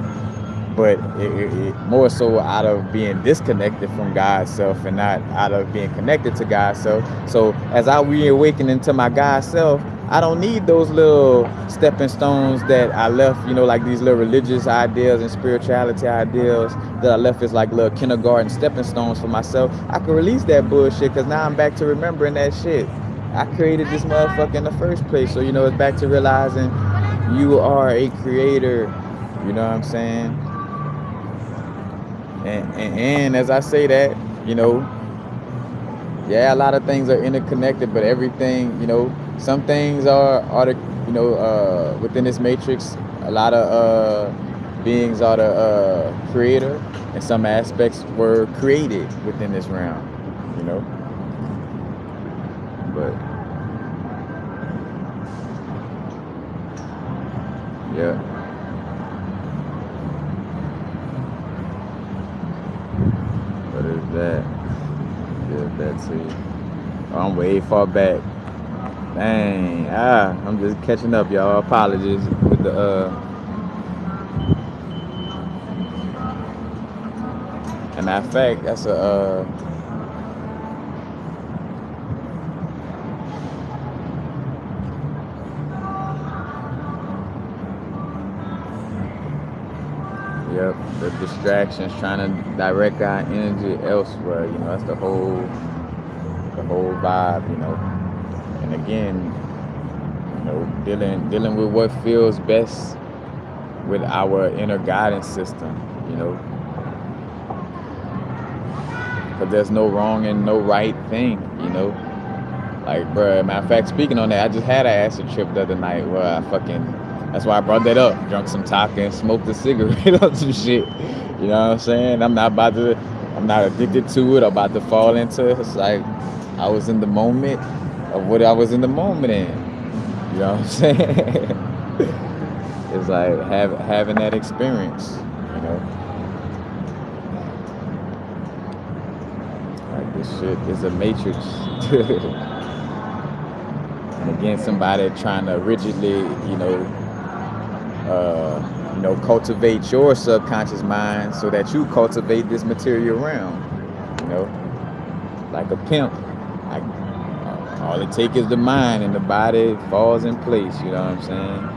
S1: but it more so out of being disconnected from God's self and not out of being connected to God's self. So as I reawaken into my God self, I don't need those little stepping stones that I left, you know, like these little religious ideas and spirituality ideals that I left as like little kindergarten stepping stones for myself. I can release that bullshit, because now I'm back to remembering that shit. I created this motherfucker in the first place. So, you know, it's back to realizing you are a creator. You know what I'm saying? And as I say that, you know, yeah, a lot of things are interconnected, but everything, you know, some things are the, you know, within this matrix, a lot of beings are the creator, and some aspects were created within this realm, you know. But yeah. What is that? Give that to you. Oh, I'm way far back. Dang. I'm just catching up, y'all. Apologies with the and matter of fact, that's a yep, the distractions, trying to direct our energy elsewhere, you know, that's the whole vibe, you know. And again, you know, dealing with what feels best with our inner guidance system, you know. Because there's no wrong and no right thing, you know. Like, bruh, matter of fact, speaking on that, I just had an acid trip the other night where that's why I brought that up. Drunk some taka and smoked a cigarette or some shit. You know what I'm saying? I'm not addicted to it, or about to fall into it. It's like, I was in the moment of what I was in the moment in. You know what I'm saying? It's like having that experience, you know? Like, this shit is a matrix. And again, somebody trying to rigidly, you know, cultivate your subconscious mind so that you cultivate this material realm, you know, like a pimp. Like, all it takes is the mind, and the body falls in place. You know what I'm saying?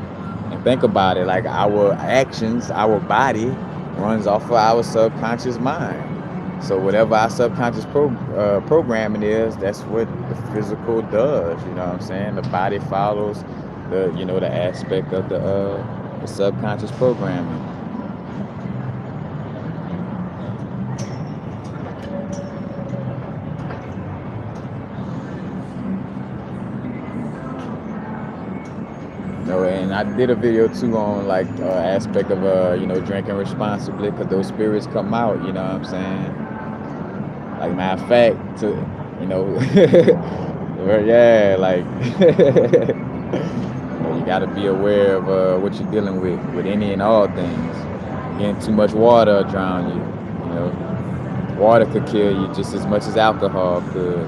S1: And think about it, like our actions, our body runs off of our subconscious mind. So whatever our subconscious programming is, that's what the physical does. You know what I'm saying? The body follows the aspect of the subconscious programming. You know, and I did a video too on like aspect of drinking responsibly, because those spirits come out. You know what I'm saying? Like matter of fact, to you know, yeah, like you got to be aware of what you're dealing with any and all things. Getting too much water will drown you. You know, water could kill you just as much as alcohol could.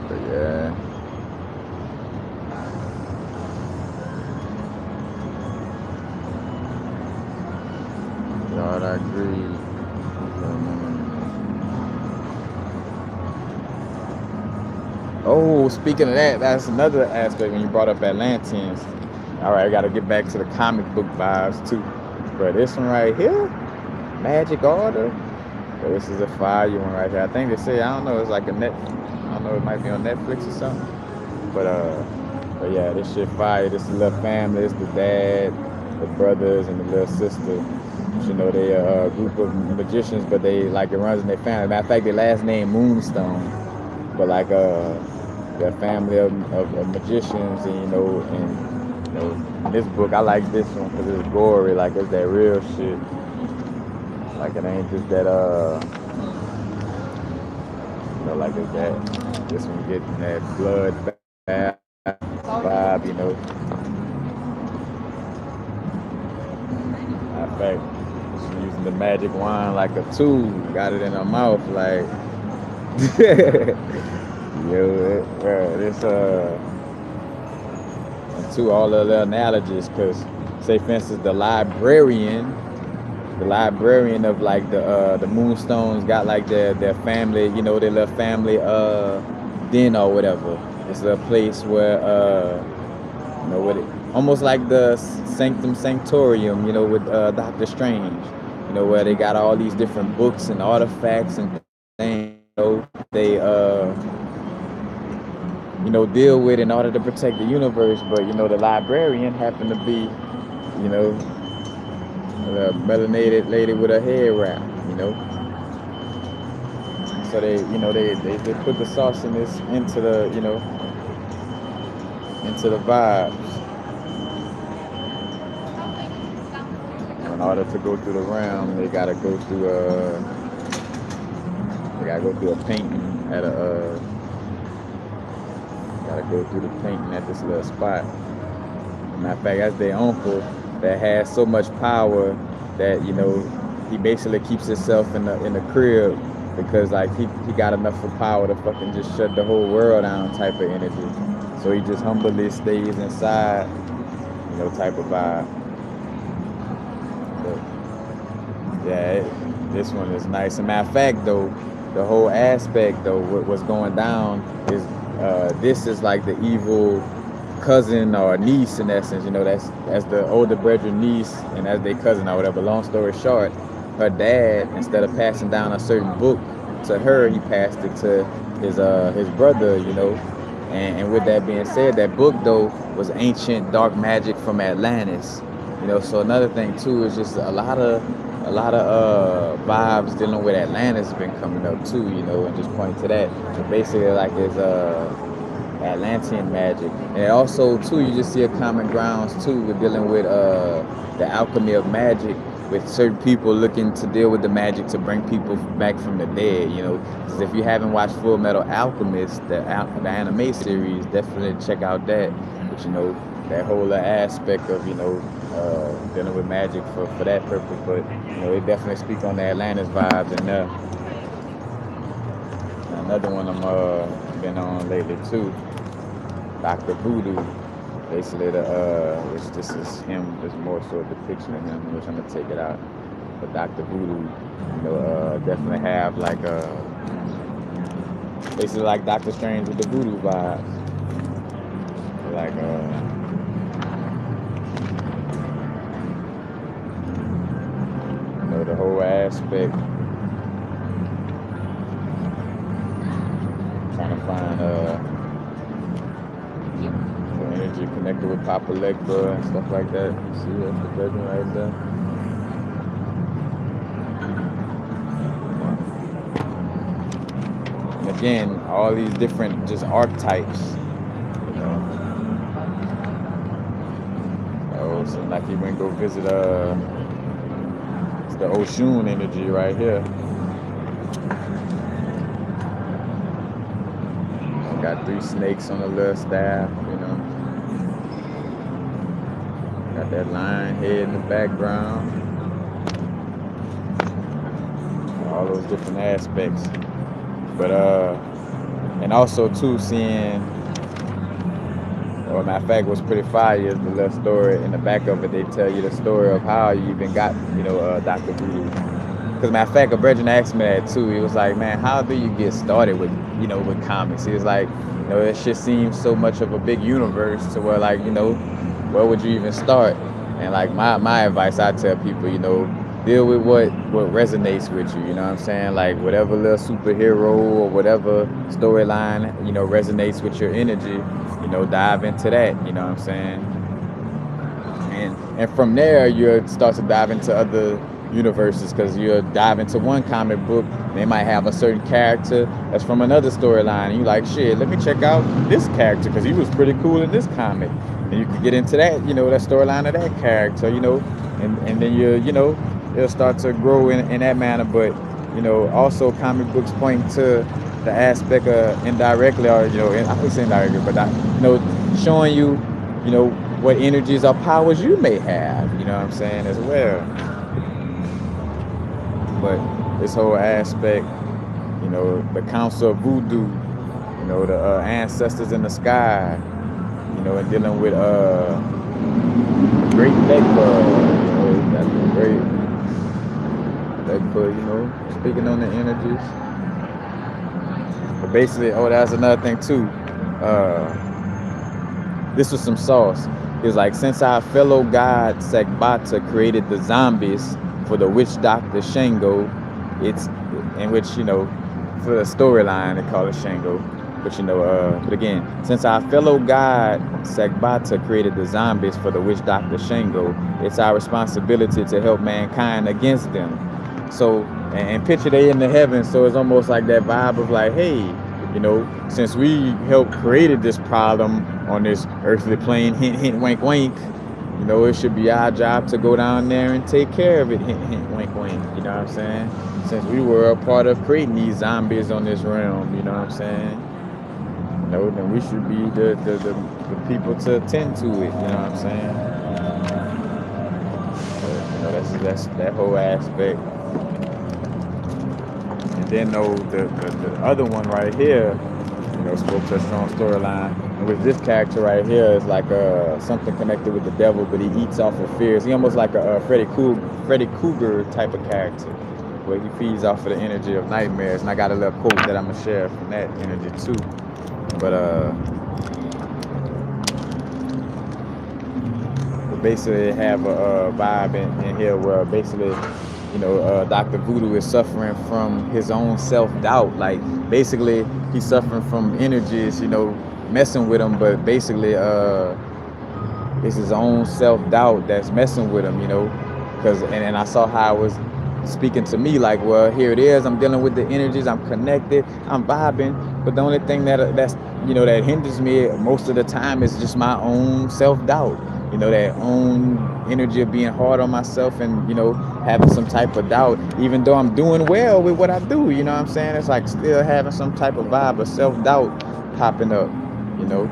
S1: But yeah. God, I agree. Oh, speaking of that, that's another aspect when you brought up Atlanteans. All right, I got to get back to the comic book vibes too. But this one right here, Magic Order. So this is a fire one right here. I think they say, I don't know, it's like a I don't know, it might be on Netflix or something. But yeah, this shit fire. This is a little family. It's the dad, the brothers, and the little sister. You know, they a group of magicians, but they like it runs in their family. Matter of fact, their last name Moonstone. But like they're a family of magicians, and in this book I like this one because it's gory, like it's that real shit. Like it ain't just that like it's that this one getting that blood bath vibe, you know. Matter of fact, she's using the magic wand like a tool, got it in her mouth, like this to all of the analogies, because say for instance the librarian of like the Moonstones got like their family, you know, their little family den or whatever. It's a place where what it almost like the Sanctum Sanctorium, you know, with Doctor Strange, you know, where they got all these different books and artifacts and things, you know, they deal with in order to protect the universe. But you know, the librarian happened to be, you know, a melanated lady with her hair wrap, you know. So they put the sauciness into the, into the vibes. In order to go through the realm, they gotta go through a painting at a gotta go through the painting at this little spot. Matter of fact, that's their uncle that has so much power that, you know, he basically keeps himself in the crib, because like he got enough of power to fucking just shut the whole world down type of energy. So he just humbly stays inside, you know, type of vibe. But yeah, this one is nice. As a matter of fact though, the whole aspect though, what's going down is this is like the evil cousin or niece in essence, you know, that's the older brother niece, and that's their cousin or whatever. Long story short, her dad, instead of passing down a certain book to her, he passed it to his brother, you know. And with that being said, that book though was ancient dark magic from Atlantis, you know. So another thing too is just a lot of vibes dealing with Atlantis have been coming up too, you know, and just point to that. So basically, like it's Atlantean magic, and also too, you just see a common grounds too with dealing with the alchemy of magic, with certain people looking to deal with the magic to bring people back from the dead, you know. Because if you haven't watched Full Metal Alchemist, the anime series, definitely check out that. But you know, that whole aspect of, you know, dealing with magic for that purpose. But you know, they definitely speak on the Atlantis vibes in there. Another one I'm been on lately too, Dr. Voodoo. Basically, which this is him. There's more so a depiction of him, which I'm gonna take it out. But Dr. Voodoo, you know, definitely have like basically like Doctor Strange with the voodoo vibes. Like you know, the whole aspect. Trying to find energy connected with Papa Legba and stuff like that. See, that's the bedroom right there. again, all these different just archetypes, you know. So like you went go visit it's the Oshun energy right here. Got 3 snakes on the little staff, you know. Got that lion head in the background. All those different aspects. But and also too seeing, well, matter of fact, what's pretty fire is the little story in the back of it. They tell you the story of how you even got, you know, Dr. Voodoo. Because matter of fact, a brethren asked me that too. He was like, man, how do you get started with, you know, with comics? He was like, you know, it just seems so much of a big universe to where, like, you know, where would you even start? And like my advice, I tell people, you know, deal with what resonates with you. You know what I'm saying? Like whatever little superhero or whatever storyline, you know, resonates with your energy, you know, dive into that. You know what I'm saying? And from there, you'll start to dive into other universes, because you'll dive into one comic book, they might have a certain character that's from another storyline, and you like, shit, let me check out this character because he was pretty cool in this comic, and you can get into that, you know, that storyline of that character, you know, and then you know, it'll start to grow in that manner. But you know, also comic books point to the aspect of indirectly, or you know, I would say indirectly, but you know, showing you, you know, what energies or powers you may have, you know what I'm saying, as well. But this whole aspect, you know, the Council of Voodoo, you know, the ancestors in the sky, you know, and dealing with great Legba, you know, that's great Legba, you know, speaking on the energies. But basically, oh, that's another thing too. This was some sauce. It was like, since our fellow god Sekbata created the zombies for the witch doctor Shango, it's in which, you know, for the storyline they call it Shango. But you know, but again, since our fellow god Sekbata created the zombies for the witch doctor Shango, it's our responsibility to help mankind against them. So, and picture they in the heavens, so it's almost like that vibe of like, hey, you know, since we helped created this problem on this earthly plane, hint, hint, wink, wink, you know, it should be our job to go down there and take care of it, hint, hint, wink, wink, you know what I'm saying? Since we were a part of creating these zombies on this realm, you know what I'm saying? You know, then we should be the people to attend to it, you know what I'm saying? So, you know, that's that whole aspect. And then though the other one right here, you know, spoke to a strong storyline. And with this character right here is like something connected with the devil, but he eats off of fears. He almost like a Freddy Krueger type of character, where he feeds off of the energy of nightmares. And I got a little quote that I'm gonna share from that energy too. But basically have a vibe in here where basically, you know, Dr. Voodoo is suffering from his own self-doubt. Like basically he's suffering from energies, you know, messing with him, but basically it's his own self-doubt that's messing with him, you know, because and I saw how it was speaking to me, like, well, here it is, I'm dealing with the energies, I'm connected, I'm vibing, but the only thing that's, you know, that hinders me most of the time is just my own self-doubt, you know, that own energy of being hard on myself and, you know, having some type of doubt, even though I'm doing well with what I do, you know what I'm saying? It's like still having some type of vibe of self-doubt popping up, you know.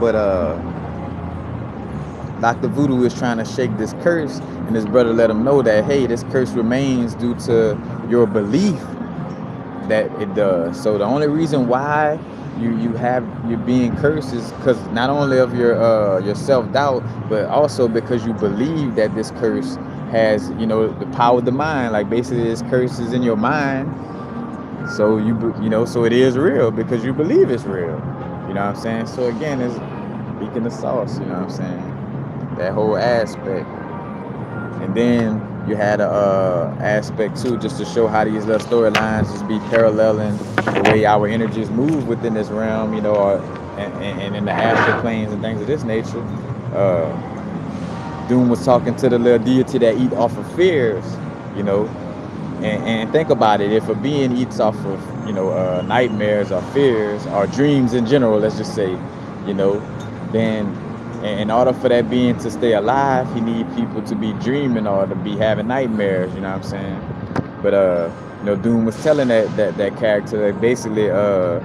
S1: But Dr. Voodoo is trying to shake this curse, and his brother let him know that, hey, this curse remains due to your belief that it does. So the only reason why you're being cursed is because not only of your self-doubt, but also because you believe that this curse has, you know, the power of the mind. Like basically this curse is in your mind, so you know, so it is real because you believe it's real, you know what I'm saying? So again, it's speaking the sauce, you know what I'm saying, that whole aspect. And then you had a aspect too, just to show how these little storylines just be paralleling the way our energies move within this realm, you know, and in the astral planes and things of this nature. Doom was talking to the little deity that eat off of fears, you know, And think about it. If a being eats off of, nightmares or fears or dreams in general, let's just say, then in order for that being to stay alive, he need people to be dreaming or to be having nightmares. You know what I'm saying? But Doom was telling that character that basically, a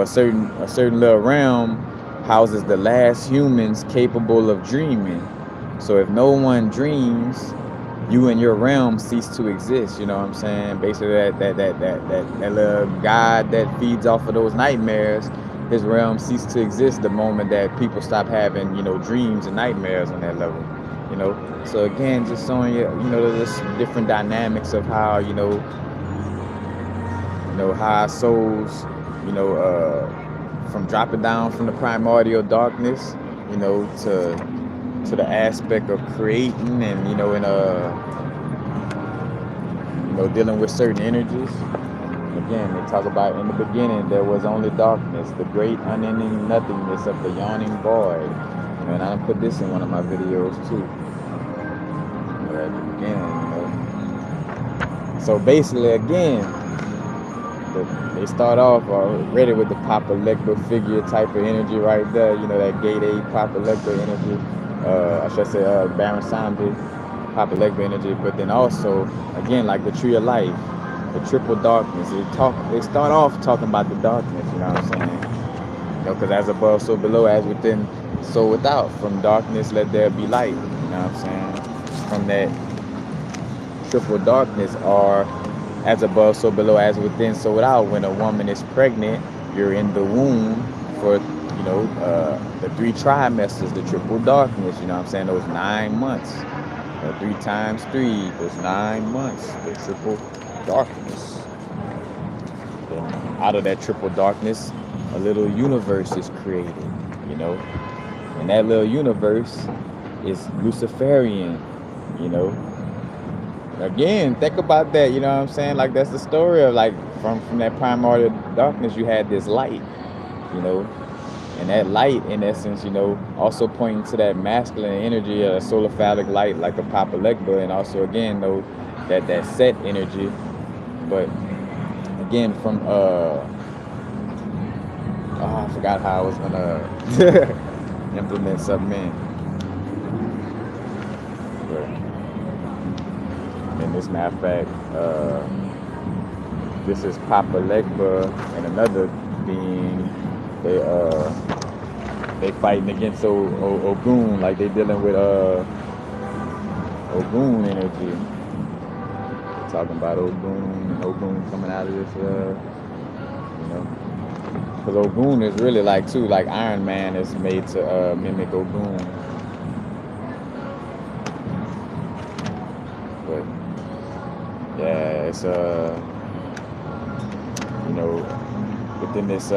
S1: certain little realm houses the last humans capable of dreaming. So if no one dreams, you and your realm cease to exist. You know what I'm saying? Basically, that little god that feeds off of those nightmares, his realm ceased to exist the moment that people stop having, dreams and nightmares on that level. So again, just showing you, the different dynamics of how, how our souls, from dropping down from the primordial darkness, to the aspect of creating and, dealing with certain energies. Again, they talk about in the beginning there was only darkness, the great unending nothingness of the yawning void. And I put this in one of my videos too. At the beginning, So basically, again, they start off already with the Papa Legba figure type of energy right there. That Gate 8 Papa Legba energy. I should say Baron Samedi Papa Legba energy. But then also, again, like the Tree of Life, the triple darkness. They start off talking about the darkness. You know what I'm saying? Because as above, so below, as within, so without. From darkness, let there be light. You know what I'm saying? From that triple darkness, or as above, so below, as within, so without. When a woman is pregnant, you're in the womb for, the 3 trimesters, the triple darkness. You know what I'm saying? Those 9 months. 3 times 3 was 9 months. The triple darkness. Then out of that triple darkness, a little universe is created. And that little universe is Luciferian. Again, think about that. You know what I'm saying? Like, that's the story of, like, from that primordial darkness, you had this light. And that light, in essence, also pointing to that masculine energy, a solar phallic light, like a Papa Legba, and also again, that set energy. But again, from I forgot how I was gonna implement something in. But, and this matter of fact, this is Papa Legba and another being. They fighting against Ogun, like they dealing with Ogun energy. They're talking about Ogun coming out of this, because Ogun is really like too, like Iron Man is made to mimic Ogun. But yeah, it's within this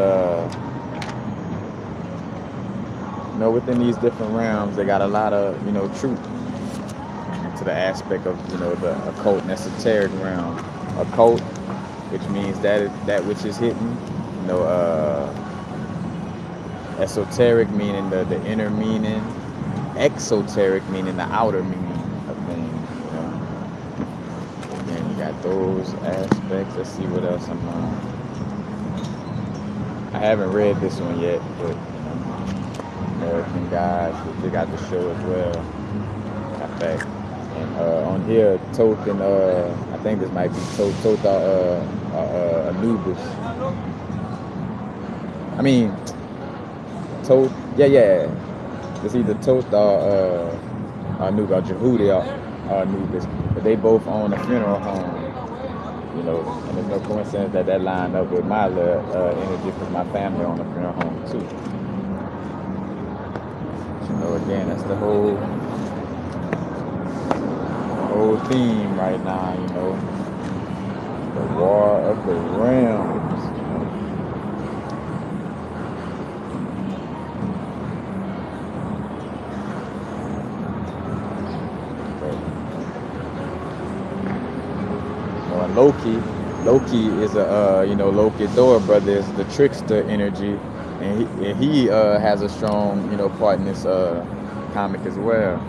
S1: within these different realms, they got a lot of, truth to the aspect of, the occult and esoteric realm. Occult, which means that which is hidden. Esoteric meaning the inner meaning. Exoteric meaning the outer meaning of things. Again, you got those aspects. Let's see what else I'm on. I haven't read this one yet, but American Gods, which they got the show as well. In fact, and on here, Toth and I think this might be Toth Anubis. I mean, Toth, yeah. It's either Toth or Anubis or Jehudi or Anubis, but they both own a funeral home. And there's no coincidence that lined up with my energy, because my family own a funeral home too. Again, that's the whole theme right now, the war of the realms. Loki is a Loki Thor brother is the trickster energy. And he has a strong, part in this comic as well.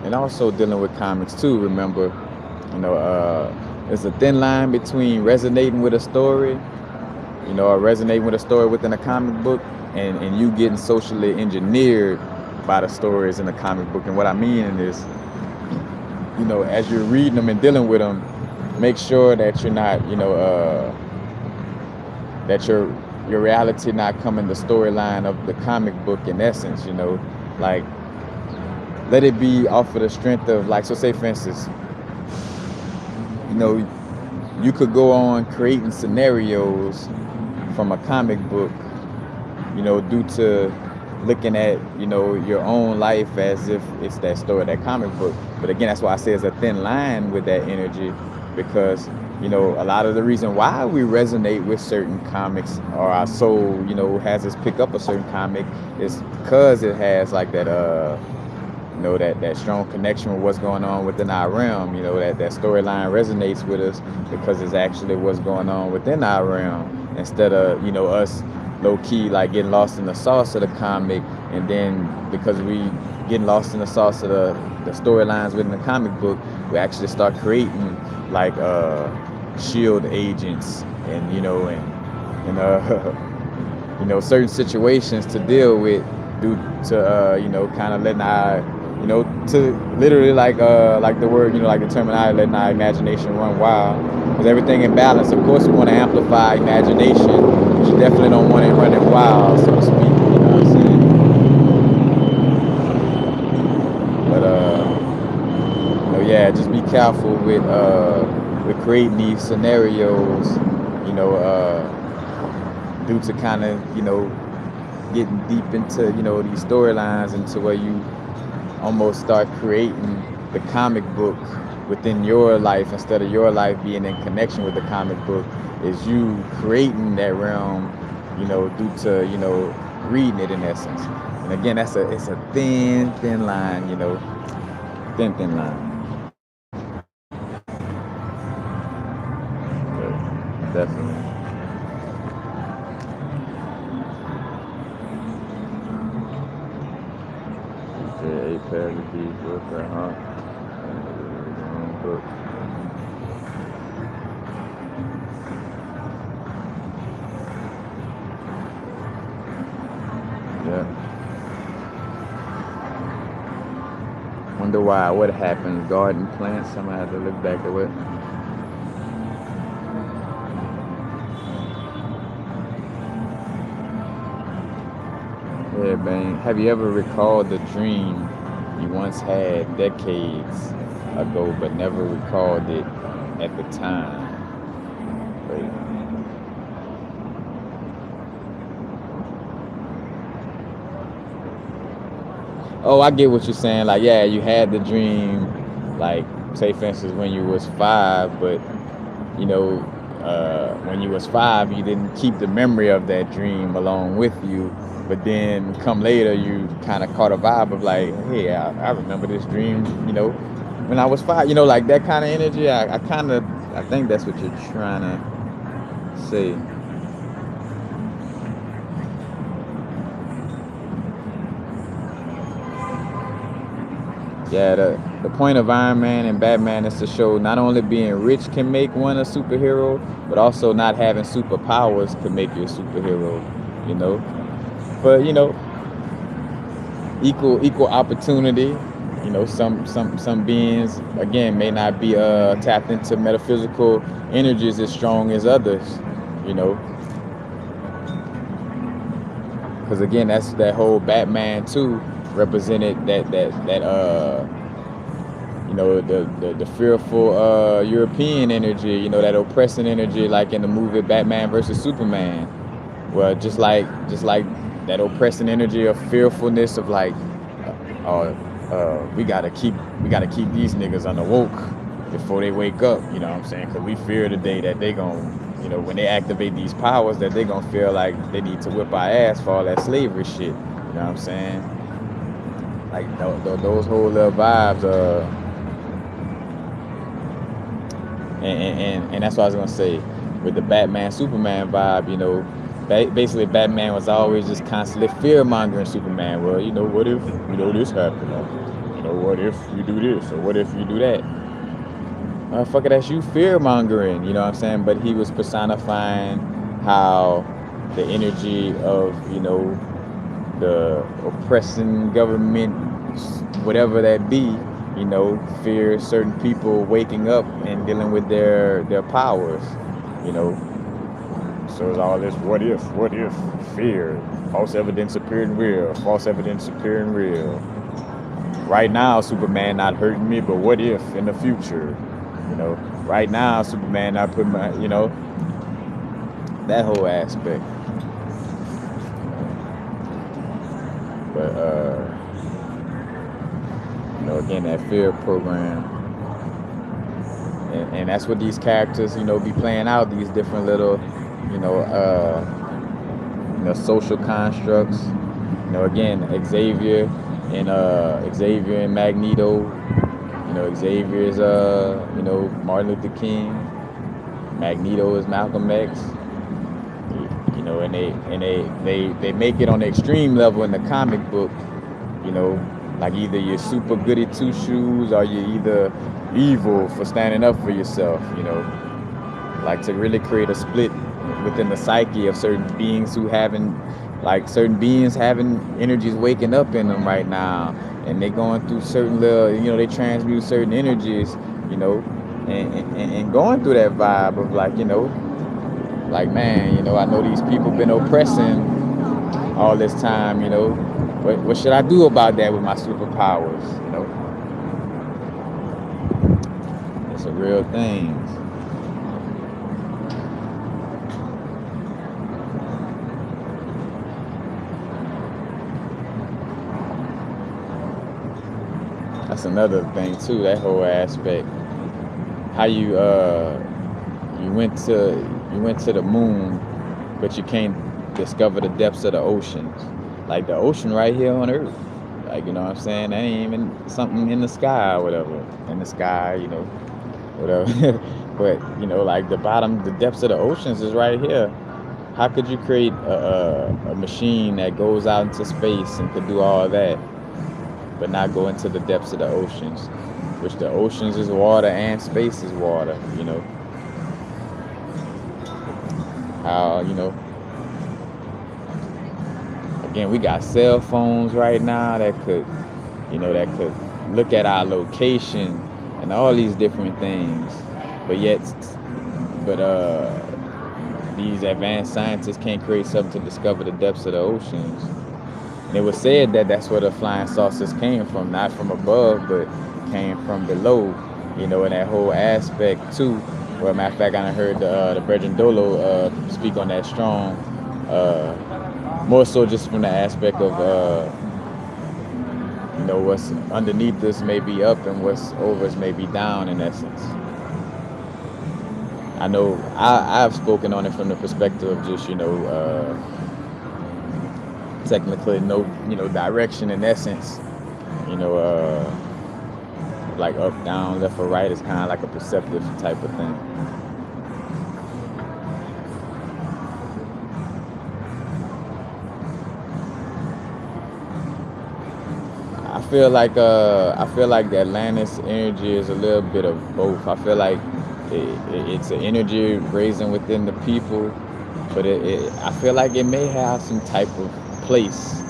S1: and also dealing with comics too. Remember, there's a thin line between resonating with a story, or resonating with a story within a comic book, and you getting socially engineered by the stories in the comic book. And what I mean is, as you're reading them and dealing with them, make sure that you're not, that your reality not coming the storyline of the comic book in essence, like let it be off of the strength of, like, so say for instance, you could go on creating scenarios from a comic book, due to looking at, your own life as if it's that story, that comic book. But again, that's why I say it's a thin line with that energy, because, a lot of the reason why we resonate with certain comics, or our soul, has us pick up a certain comic, is because it has like that, that strong connection with what's going on within our realm. That storyline resonates with us because it's actually what's going on within our realm, instead of, us low-key like getting lost in the sauce of the comic, and then because we getting lost in the sauce of the storylines within the comic book, we actually start creating like shield agents, and certain situations to deal with, due to kind of letting our, to literally like the word, like the terminology, letting our imagination run wild. Because everything in balance. Of course, we want to amplify imagination, but you definitely don't want it running wild, so to speak. You know what I'm saying? But yeah, just be careful with creating these scenarios, due to kind of, getting deep into, these storylines, into where you almost start creating the comic book within your life, instead of your life being in connection with the comic book, is you creating that realm, due to, reading it in essence. And again, it's a thin line, thin line. Definitely. A pair of these books, book. Yeah. Wonder why, what happened? Garden plants, I'm gonna have to look back at it. Yeah, man. Have you ever recalled the dream you once had decades ago, but never recalled it at the time? Right. Oh, I get what you're saying. Like, yeah, you had the dream, like, say for instance, when you was 5, but when you was 5, you didn't keep the memory of that dream along with you. But then come later, you kind of caught a vibe of like, hey, I remember this dream, when I was 5, like that kind of energy. I think that's what you're trying to say. Yeah, the point of Iron Man and Batman is to show not only being rich can make one a superhero, but also not having superpowers can make you a superhero, But equal opportunity. Some beings, again, may not be tapped into metaphysical energies as strong as others, because again, that's that whole Batman too represented that the fearful European energy, that oppressing energy, like in the movie Batman versus Superman. Well, just like that oppressing energy of fearfulness of like, we gotta keep these niggas on the woke before they wake up. You know what I'm saying? Because we fear the day that they gon', when they activate these powers, that they gonna feel like they need to whip our ass for all that slavery shit. You know what I'm saying? Like those whole little vibes. And that's what I was gonna say with the Batman Superman vibe. Basically Batman was always just constantly fear mongering Superman. Well, what if this happened? what if you do this or what if you do that? Motherfucker, that's you fear mongering, you know what I'm saying? But he was personifying how the energy of, the oppressing government, whatever that be, fear certain people waking up and dealing with their powers, you know. So it's all this what if, fear, false evidence appearing real, false evidence appearing real. Right now, Superman not hurting me, but what if in the future? Right now, Superman not putting my, that whole aspect. But, again, that fear program. And that's what these characters, be playing out, these different little, social constructs. Again, Xavier and Magneto. Xavier is Martin Luther King. Magneto is Malcolm X. And they make it on the extreme level in the comic book. Like either you're super goody two shoes or you're either evil for standing up for yourself. Like to really create a split within the psyche of certain beings having energies waking up in them right now. And they're going through certain little, they transmute certain energies, and going through that vibe of like, man, I know these people been oppressing all this time, what should I do about that with my superpowers, It's a real thing. That's another thing too, that whole aspect. How you went to the moon, but you can't discover the depths of the oceans. Like the ocean right here on Earth. Like, you know what I'm saying? That ain't even something in the sky or whatever. In the sky, whatever. But, like the depths of the oceans is right here. How could you create a machine that goes out into space and could do all that, but not go into the depths of the oceans? Which the oceans is water and space is water, How, again, we got cell phones right now that could look at our location and all these different things. But these advanced scientists can't create something to discover the depths of the oceans. And it was said that that's where the flying saucers came from, not from above, but came from below, and that whole aspect too. Well, matter of fact, I heard the Brethren Dolo speak on that strong, more so just from the aspect of, what's underneath us may be up and what's over us may be down in essence. I know I've spoken on it from the perspective of just, technically no, direction in essence, like up, down, left or right is kind of like a perceptive type of thing. I feel like the Atlantis energy is a little bit of both. I feel like it's an energy raising within the people, but I feel like it may have some type of place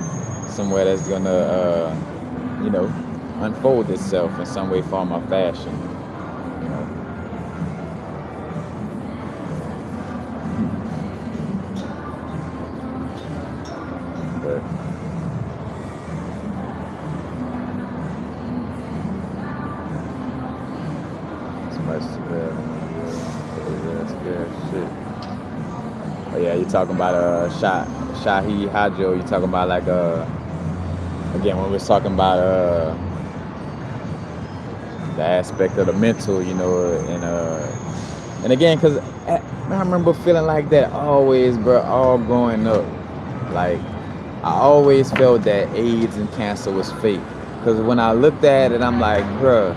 S1: somewhere that's gonna unfold itself in some way, form, or fashion. But shit. Oh yeah, you talking about Shahi Hajo, you talking about like again when we're talking about the aspect of the mental, and again, cause I remember feeling like that always, bro, all growing up. Like I always felt that AIDS and cancer was fake, cause when I looked at it, I'm like, bruh,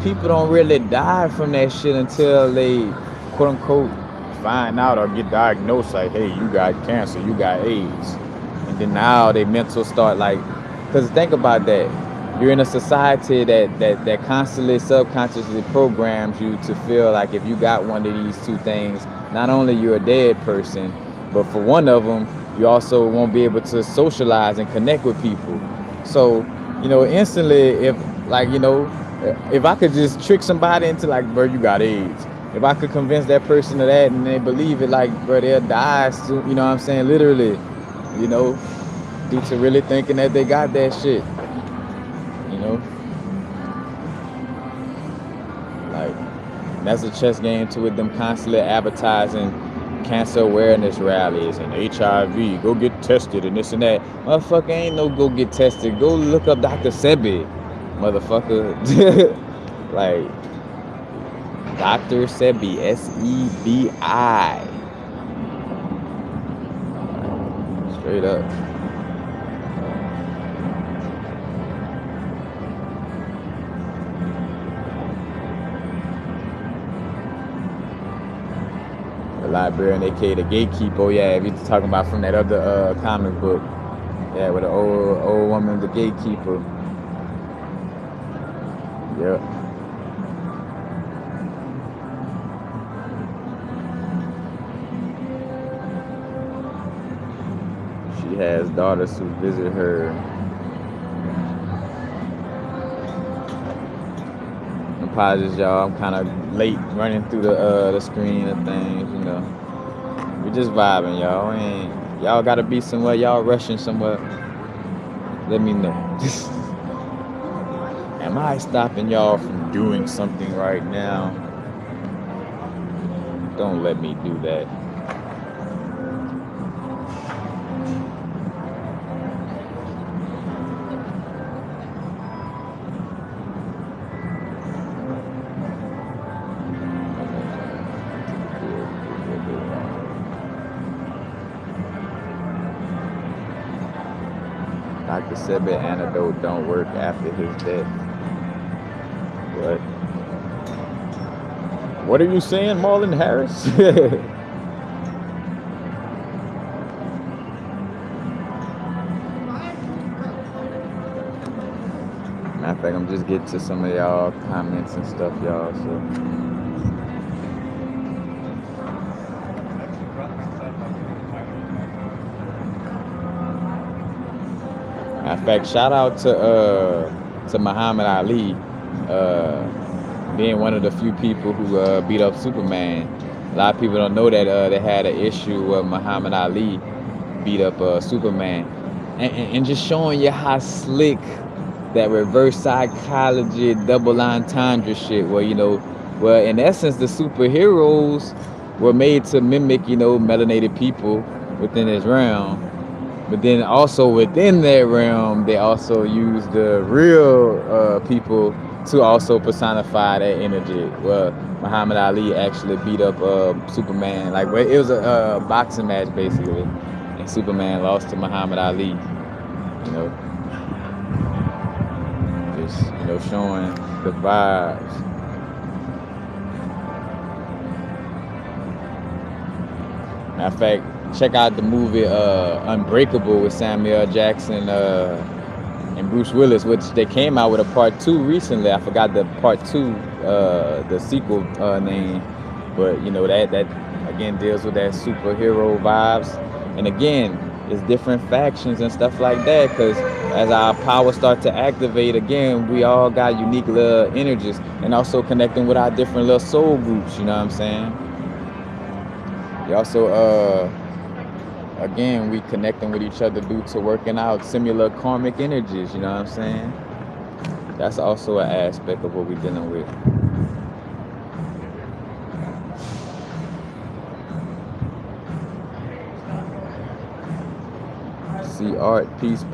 S1: people don't really die from that shit until they, quote unquote, find out or get diagnosed like, hey, you got cancer, you got AIDS. And then now they mental start like, because think about that. you're in a society that constantly subconsciously programs you to feel like if you got one of these two things, not only you're a dead person, but for one of them, you also won't be able to socialize and connect with people. So, instantly, if I could just trick somebody into like, bro, you got AIDS. If I could convince that person of that and they believe it, like, bro, they'll die soon. You know what I'm saying? Literally, you know, due to really thinking that they got that shit. You know, like that's a chess game to with them constantly advertising cancer awareness rallies and HIV. Go get tested and this and that. Motherfucker, ain't no go get tested. Go look up Dr. Sebi, motherfucker. Like Dr. Sebi, Sebi. Straight up. The librarian, aka the gatekeeper. Oh yeah, if you're talking about from that other comic book. Yeah, with the old woman, the gatekeeper. Yep. She has daughters who visit her. Apologies, y'all. I'm kind of late running through the screen of things. We just vibing, y'all. Y'all gotta be somewhere. Y'all rushing somewhere. Let me know. Am I stopping y'all from doing something right now? Don't let me do that. Dr. Sebi antidote don't work after his death. What? What are you saying, Marlon Harris? Matter of fact, I'm just getting to some of y'all comments and stuff, y'all. So. In fact, shout out to Muhammad Ali, being one of the few people who beat up Superman. A lot of people don't know that they had an issue where Muhammad Ali beat up Superman, and just showing you how slick that reverse psychology, double entendre shit. Well, in essence, the superheroes were made to mimic, melanated people within this realm. But then also within that realm, they also use the real people to also personify that energy. Well, Muhammad Ali actually beat up Superman. Like, it was a boxing match basically, and Superman lost to Muhammad Ali. Just showing the vibes. Matter of fact, check out the movie Unbreakable with Samuel Jackson and Bruce Willis, which they came out with a part 2 recently. I forgot the part 2, the sequel name, but that again deals with that superhero vibes, and again it's different factions and stuff like that, because as our powers start to activate again, we all got unique little energies, and also connecting with our different little soul groups. You know what I'm saying? We also again, we connecting with each other due to working out similar karmic energies, you know what I'm saying? That's also an aspect of what we're dealing with. See art, peace.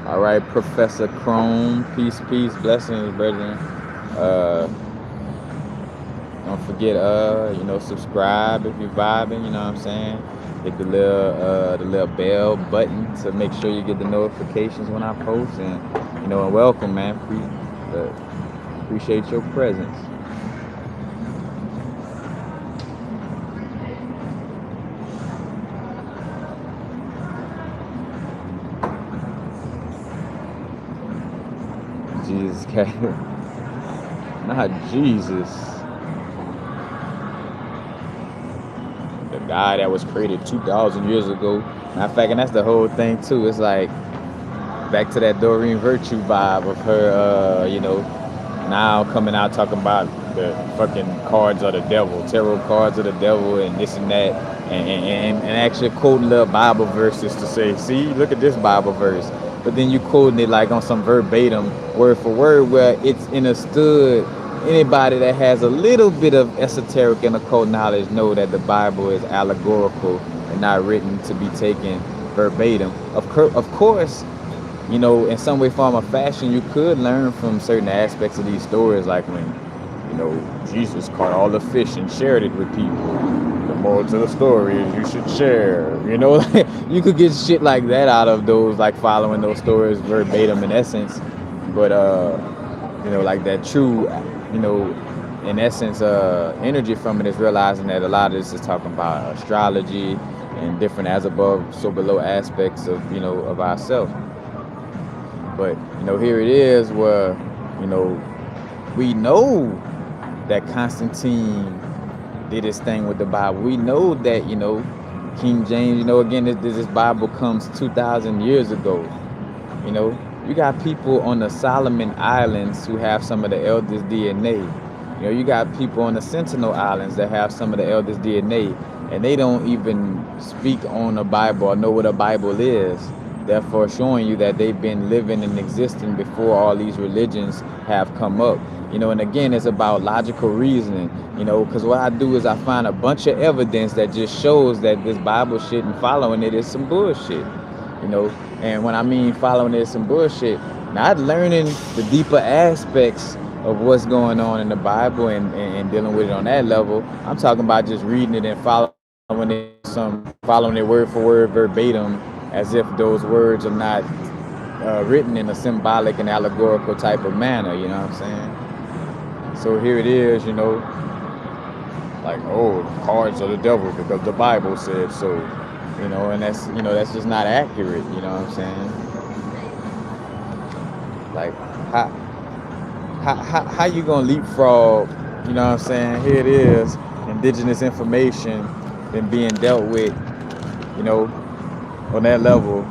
S1: All right, Professor Chrome, peace, blessings, brethren. Don't forget, subscribe if you're vibing. You know what I'm saying? Hit the little bell button to make sure you get the notifications when I post, and welcome, man. Appreciate your presence. Jesus came. Not Jesus. The guy that was created 2,000 years ago. Matter of fact, and that's the whole thing too. It's like back to that Doreen Virtue vibe of her, now coming out talking about the fucking cards of the devil, tarot cards of the devil, and this and that, and actually quoting little Bible verses to say, see, look at this Bible verse. But then you quoting it like on some verbatim, word for word, where it's understood. Anybody that has a little bit of esoteric and occult knowledge know that the Bible is allegorical and not written to be taken verbatim. Of course, in some way, form, or fashion, you could learn from certain aspects of these stories, like when, Jesus caught all the fish and shared it with people. The moral to the story is you should share. You could get shit like that out of those, like following those stories verbatim in essence. But like that true, in essence, energy from it is realizing that a lot of this is talking about astrology and different as above, so below aspects of, of ourselves. But, here it is where, we know that Constantine did his thing with the Bible. We know that, King James, again, this Bible comes 2,000 years ago. You got people on the Solomon Islands who have some of the eldest DNA. You got people on the Sentinel Islands that have some of the eldest DNA, and they don't even speak on the Bible or know what a Bible is. Therefore, showing you that they've been living and existing before all these religions have come up. And again, it's about logical reasoning, because what I do is I find a bunch of evidence that just shows that this Bible shit and following it is some bullshit, And when I mean following it is some bullshit, not learning the deeper aspects of what's going on in the Bible and dealing with it on that level. I'm talking about just reading it and following it word for word verbatim, as if those words are not written in a symbolic and allegorical type of manner, you know what I'm saying? So here it is, like, cards are the devil because the Bible said so, and that's just not accurate, you know what I'm saying? Like, how you gonna leapfrog, you know what I'm saying? Here it is, indigenous information been being dealt with, on that level,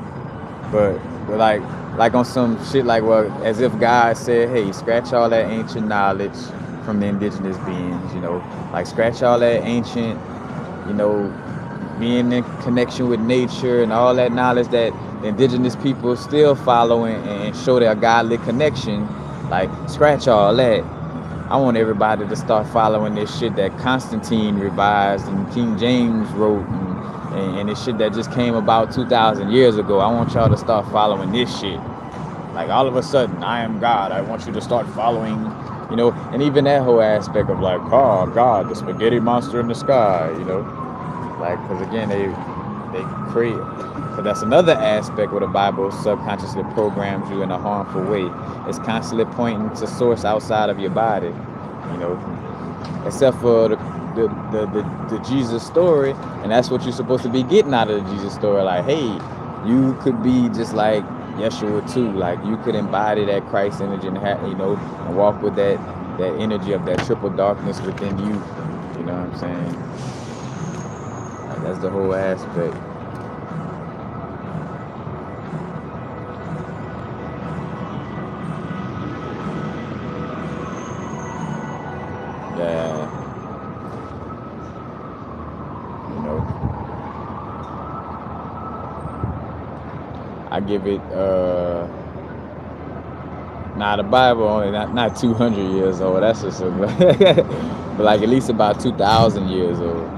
S1: but like on some shit like, well, as if God said, hey, scratch all that ancient knowledge from the indigenous beings, like scratch all that ancient, being in connection with nature and all that knowledge that the indigenous people still following and show their godly connection, like scratch all that. I want everybody to start following this shit that Constantine revised and King James wrote and this shit that just came about 2,000 years ago. I want y'all to start following this shit. Like all of a sudden, I am God. I want you to start following, and even that whole aspect of like, oh, God, the spaghetti monster in the sky, like, because again, they create, because that's another aspect where the Bible subconsciously programs you in a harmful way. It's constantly pointing to source outside of your body, except for the Jesus story, and that's what you're supposed to be getting out of the Jesus story. Like, hey, you could be just like Yeshua too. Like, you could embody that Christ energy and and walk with that energy of that triple darkness within you. You know what I'm saying? Like, that's the whole aspect. Yeah. I give it the Bible only not 200 years old. That's just but like at least about 2,000 years old.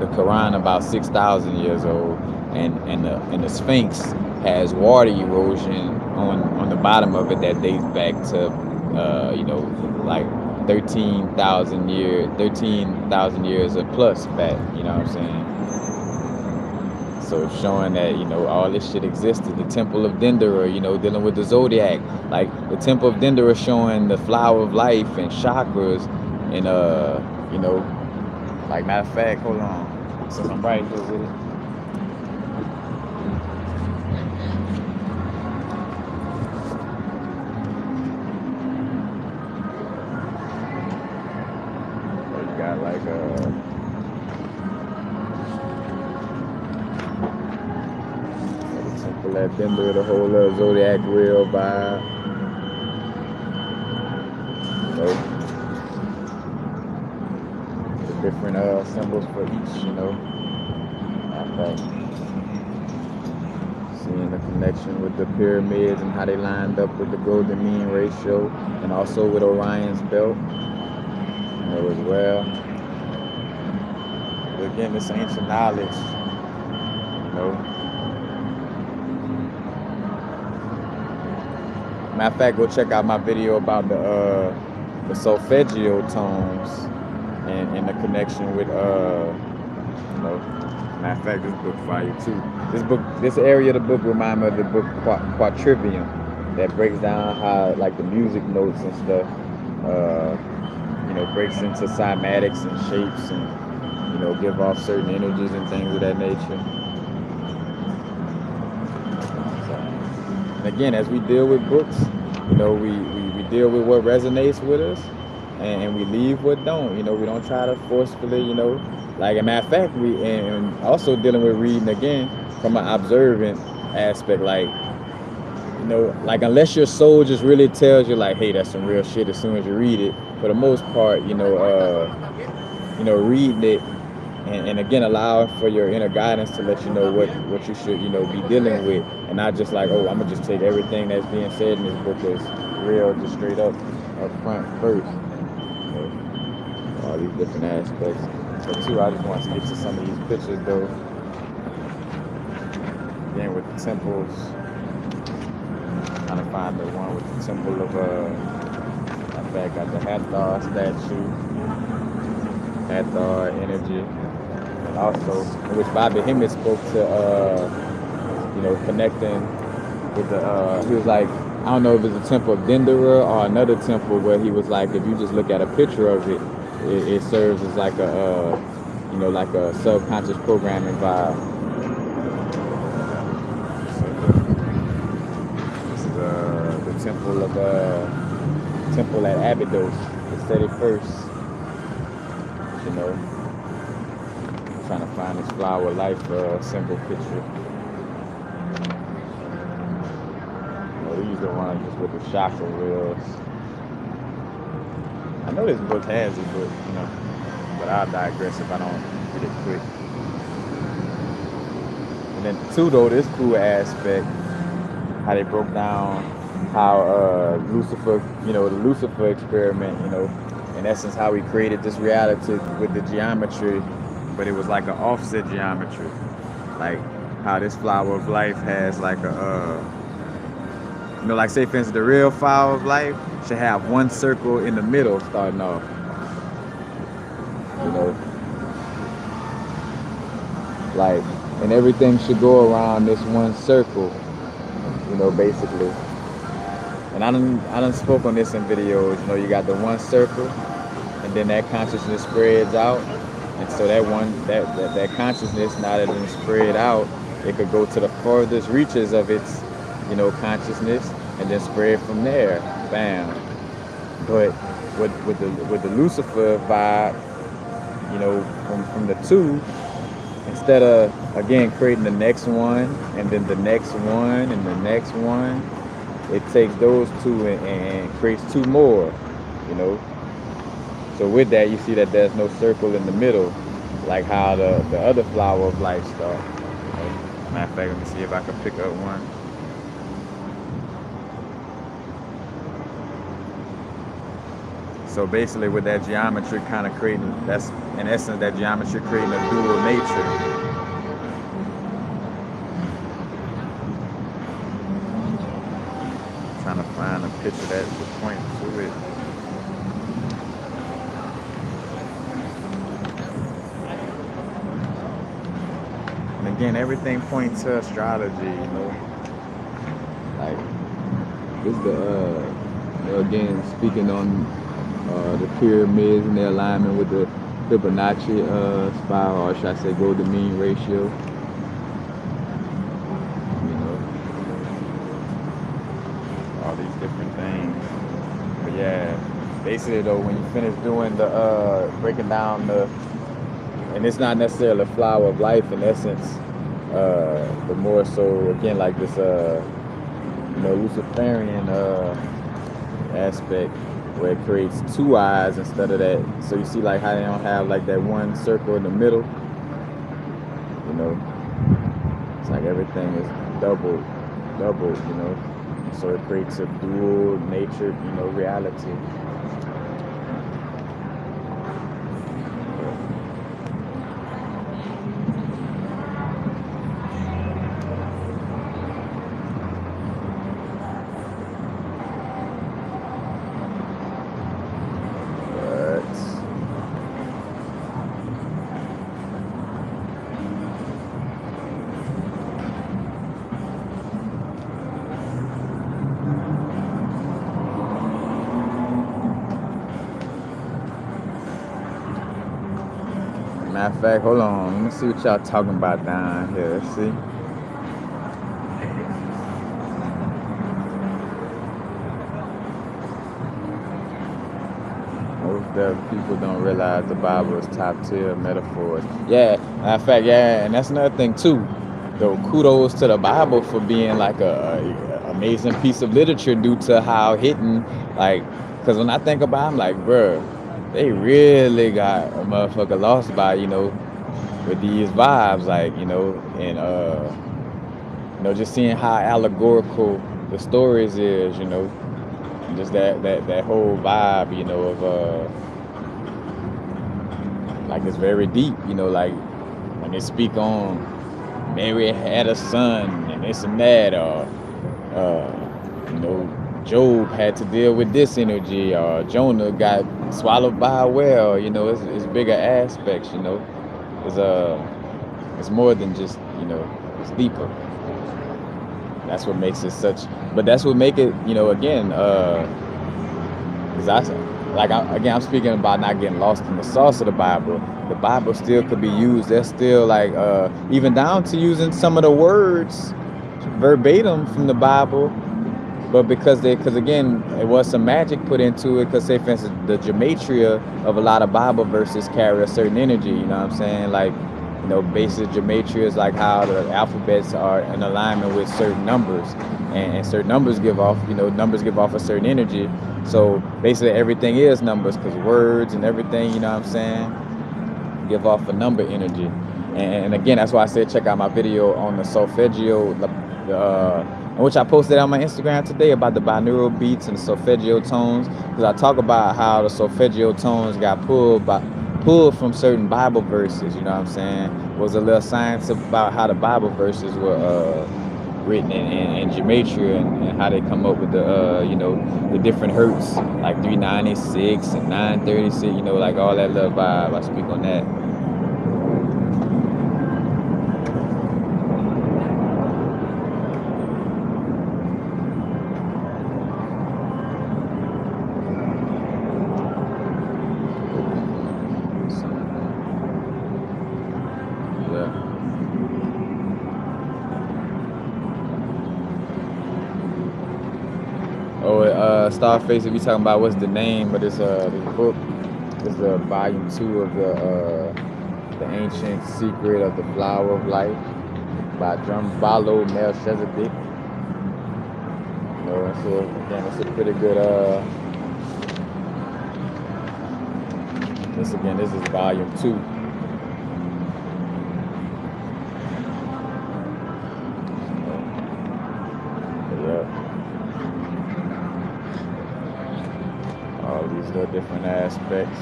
S1: The Quran about 6,000 years old, and the Sphinx has water erosion on the bottom of it that dates back to like 13,000 years or plus back. You know what I'm saying? So showing that, you know, all this shit existed. The Temple of Dendera, you know, dealing with the zodiac. Like the Temple of Dendera showing the flower of life and chakras and you know, like matter of fact, hold on. Since I'm right here with it. So you got like the Temple at Dendera, the whole zodiac wheel vibe. You know, different symbols for each, you know. Okay. Seeing the connection with the pyramids and how they lined up with the golden mean ratio, and also with Orion's belt, you know, as well. But again, this ancient knowledge, you know. Matter of fact, go check out my video about the solfeggio tones and the connection with you know. Matter of fact, this book fire too. This area of the book remind me of the book Quadrivium, that breaks down how like the music notes and stuff, you know, breaks into cymatics and shapes and, you know, give off certain energies and things of that nature. And again, as we deal with books, you know, we deal with what resonates with us, and we leave what don't. You know, we don't try to forcefully, you know. Like a matter of fact, and also dealing with reading again from an observant aspect, like, you know, like unless your soul just really tells you like, hey, that's some real shit as soon as you read it. For the most part, you know, reading it and again allowing for your inner guidance to let you know what you should, you know, be dealing with, and not just like, oh, I'm gonna just take everything that's being said in this book as real, just straight up front first. You know, all these different aspects. So too, I just want to get to some of these pictures though. Again with the temples, trying to find the one with the temple of I think I got the Hathor statue, Hathor energy, and also in which Bobby Hemmett spoke to you know, connecting with the he was like, I don't know if it's the Temple of Dendera or another temple where he was like, if you just look at a picture of it, it serves as like a, you know, like a subconscious programming vibe. This is the temple of temple at Abydos, the 31st. You know, I'm trying to find this flower life symbol picture. You know, these are the ones just with the chakra wheels. I know this book has it, but you know, but I'll digress if I don't get it quick. And then two though, this cool aspect, how they broke down how Lucifer, you know, the Lucifer experiment, you know, in essence how we created this reality with the geometry, but it was like an offset geometry. Like how this flower of life has like a you know, like say for instance, the real flower of life should have one circle in the middle starting off. You know, like, and everything should go around this one circle. You know, basically. And I done spoke on this in videos. You know, you got the one circle, and then that consciousness spreads out, and so that consciousness, now that it's spread out, it could go to the furthest reaches of its, you know, consciousness, and then spread from there. Bam. But with the Lucifer vibe, you know, from the two, instead of again creating the next one and then the next one and the next one, it takes those two and creates two more. You know. So with that, you see that there's no circle in the middle, like how the other flower of life starts. Matter of fact, let me see if I can pick up one. So basically with that geometry kind of creating, that's in essence that geometry creating a dual nature. Trying to find a picture that would point to it. And again, everything points to astrology, you know. Like this again speaking on the pyramids and their alignment with the Fibonacci spiral, or should I say golden mean ratio. You know, all these different things. But yeah, basically though, when you finish doing the breaking down and it's not necessarily a flower of life in essence, but more so again like this Luciferian aspect where it creates two eyes instead of that. So you see like how they don't have like that one circle in the middle. You know, it's like everything is double, you know. So it creates a dual nature, you know, reality. Matter of fact, hold on. Let me see what y'all talking about down here. Let's see. Most of people don't realize the Bible is top tier metaphors. Yeah, matter of fact, yeah, and that's another thing too. Though kudos to the Bible for being like a amazing piece of literature due to how hidden, like, because when I think about it, I'm like, bruh, they really got a motherfucker lost by, you know, with these vibes, like, you know, and you know, just seeing how allegorical the stories is, you know, and just that whole vibe, you know, of like it's very deep, you know, like when they speak on Mary had a son and this and that, or you know, Job had to deal with this energy, or Jonah got swallowed by a whale. You know, it's bigger aspects. You know, it's more than just, you know, it's deeper. That's what makes it such. But that's what make it, you know, again, because I'm speaking about not getting lost in the sauce of the Bible. The Bible still could be used. There's still like even down to using some of the words verbatim from the Bible. But because again, it was some magic put into it. Because say, for instance, the gematria of a lot of Bible verses carry a certain energy. You know what I'm saying? Like, you know, basic gematria is like how the alphabets are in alignment with certain numbers, and certain numbers give off a certain energy. So basically, everything is numbers because words and everything. You know what I'm saying? Give off a number energy. And again, that's why I said check out my video on the solfeggio. Which I posted on my Instagram today about the binaural beats and the solfeggio tones, because I talk about how the solfeggio tones got pulled from certain Bible verses. You know what I'm saying? Was a little science about how the Bible verses were written in gematria, and how they come up with the you know, the different hertz, like 396 and 936. You know, like all that little vibe. I speak on that. Starface, if you talking about what's the name, but it's this book is the volume 2 of the Ancient Secret of the Flower of Life by Drumballo Melchizedek. You know, and so again, it's a pretty good this is volume 2. The different aspects.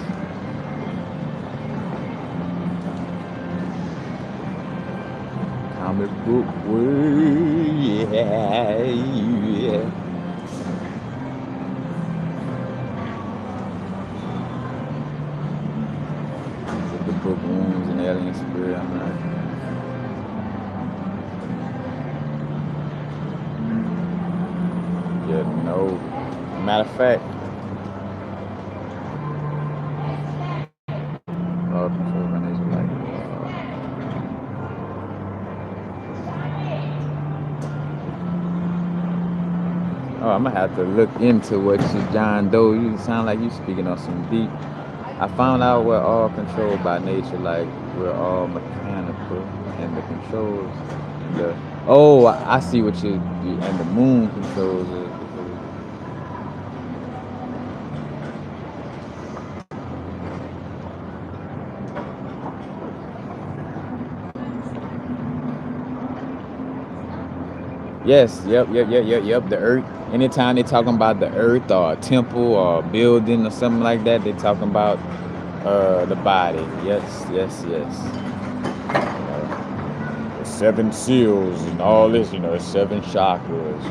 S1: Comic book world, yeah. The book wounds and alien spirit. I'm not. Matter of fact, all control by nature, like, oh, I'm gonna have to look into what you, John Doe. You sound like you speaking on some deep. I found out we're all controlled by nature, like we're all mechanical, and the controls, the oh, I see what you and the moon controls it. Yes, yep. The earth. Anytime they talking about the earth or a temple or a building or something like that, they talking about the body. Yes. The seven seals and all this, seven chakras,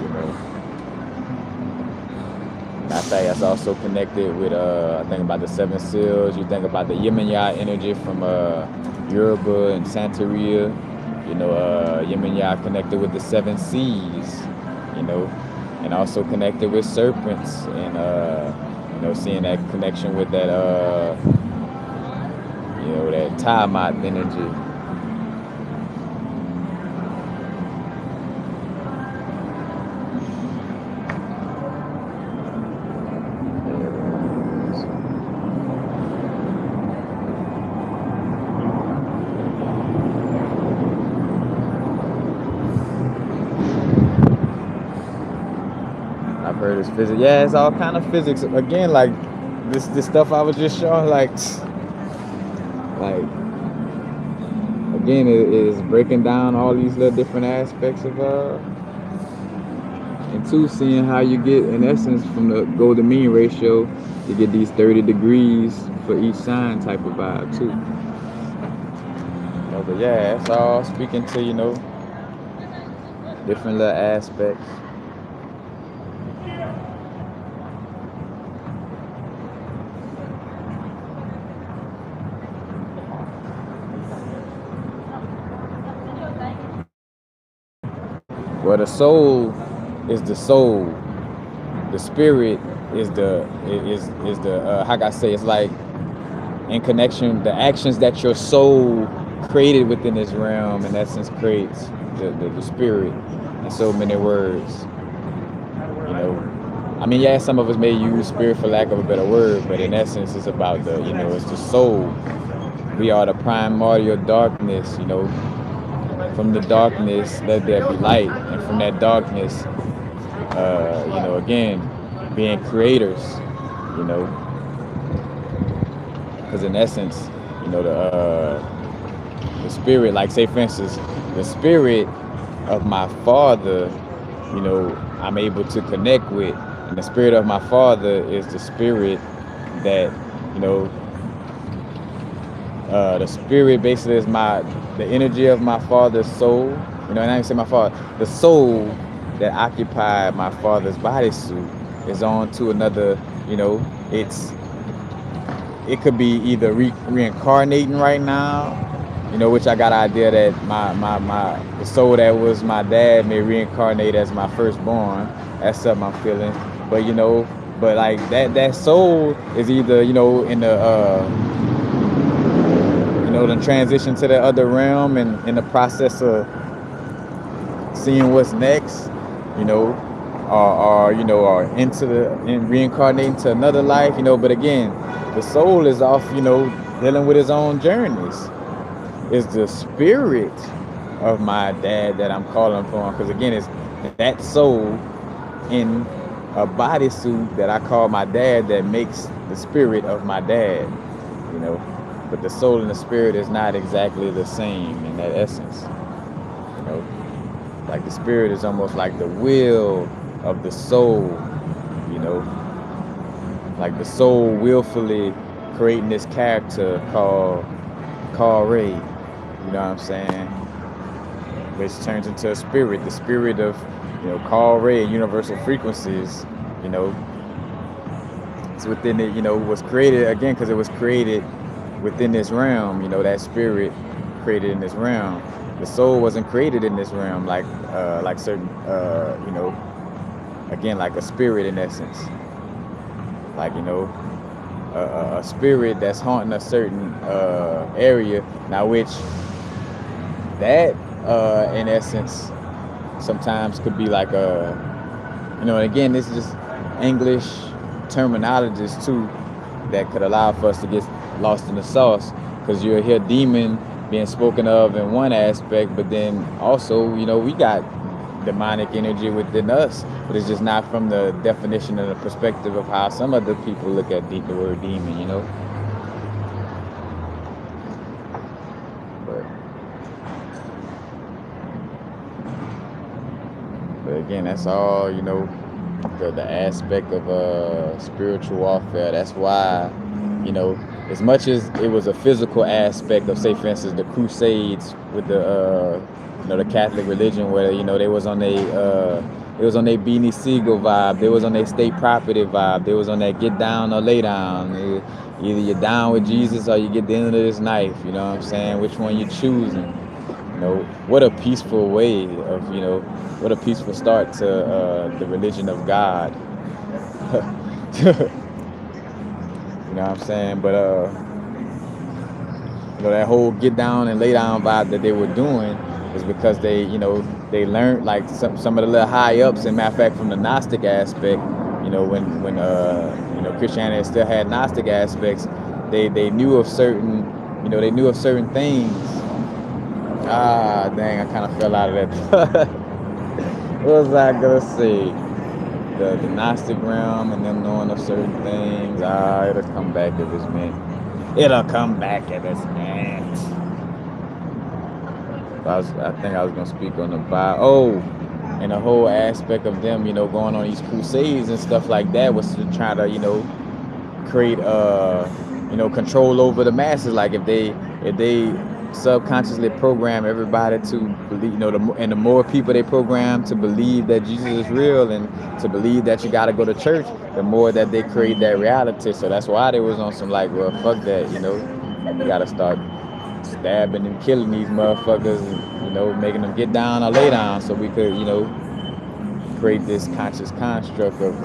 S1: Matter of fact, that's also connected with I think about the seven seals. You think about the yin and yang energy from Yoruba and Santeria. Yin and yang connected with the seven seas, and also connected with serpents, and seeing that connection with that that Tiamat energy. I've heard it's physics. Yeah, it's all kind of physics. Again, like this stuff I was just showing, like again, it is breaking down all these little different aspects of and two, seeing how you get, in essence, from the golden mean ratio, you get these 30 degrees for each sign type of vibe too. But yeah, it's all speaking to different little aspects. Well, the soul is the soul. The spirit is the how can I say? It's like in connection, the actions that your soul created within this realm, in essence, creates the spirit in so many words. I mean, yeah, some of us may use spirit for lack of a better word, but in essence, it's about it's the soul. We are the primordial darkness, From the darkness, let there be light. And from that darkness, again, being creators, Because in essence, the spirit, like say for instance, the spirit of my father, I'm able to connect with. And the spirit of my father is the spirit that, the spirit basically is the energy of my father's soul. And I didn't say my father. The soul that occupied my father's bodysuit is on to another. It could be either reincarnating right now, which I got an idea that the soul that was my dad may reincarnate as my firstborn. That's something I'm feeling. But but like that soul is either in the the transition to the other realm and in the process of seeing what's next, or reincarnating to another life, But again, the soul is off, dealing with his own journeys. It's the spirit of my dad that I'm calling upon, because again, it's that soul in a bodysuit that I call my dad that makes the spirit of my dad, But the soul and the spirit is not exactly the same in that essence, Like the spirit is almost like the will of the soul, Like the soul willfully creating this character called Ray, you know what I'm saying? Which turns into a spirit, the spirit of, Ray and universal frequencies, It's within it, was created, again, because it was created within this realm, that spirit created in this realm. The soul wasn't created in this realm like certain, again, like a spirit in essence. like, a spirit that's haunting a certain area. Now, which that in essence sometimes could be like and again, this is just English terminologies too that could allow for us to get lost in the sauce, because you'll hear demon being spoken of in one aspect, but then also, we got demonic energy within us, but it's just not from the definition and the perspective of how some other people look at the word demon. But again, that's all, the aspect of spiritual warfare. That's why, as much as it was a physical aspect of, say, for instance, the Crusades with the Catholic religion, where they was on their Beanie Siegel vibe, they was on their state property vibe, they was on that get down or lay down. Either you're down with Jesus or you get the end of this knife. You know what I'm saying? Which one you choosing? What a peaceful way of, what a peaceful start to the religion of God. You know what I'm saying? But that whole get down and lay down vibe that they were doing is because they learned, like, some of the little high ups, and matter of fact, from the Gnostic aspect, when Christianity still had Gnostic aspects, they knew of certain things. Ah, dang, I kind of fell out of that. What was I gonna say? The Gnostic realm and them knowing of certain things. It'll come back if it's meant. It'll come back if it's meant. I think I was gonna speak on the Bible. And the whole aspect of them, going on these crusades and stuff like that was to try to, create control over the masses. Like, if they subconsciously program everybody to believe, the more people they program to believe that Jesus is real and to believe that you got to go to church, the more that they create that reality. So that's why they was on some, like, well, fuck that, you got to start stabbing and killing these motherfuckers, making them get down or lay down, so we could, create this conscious construct of,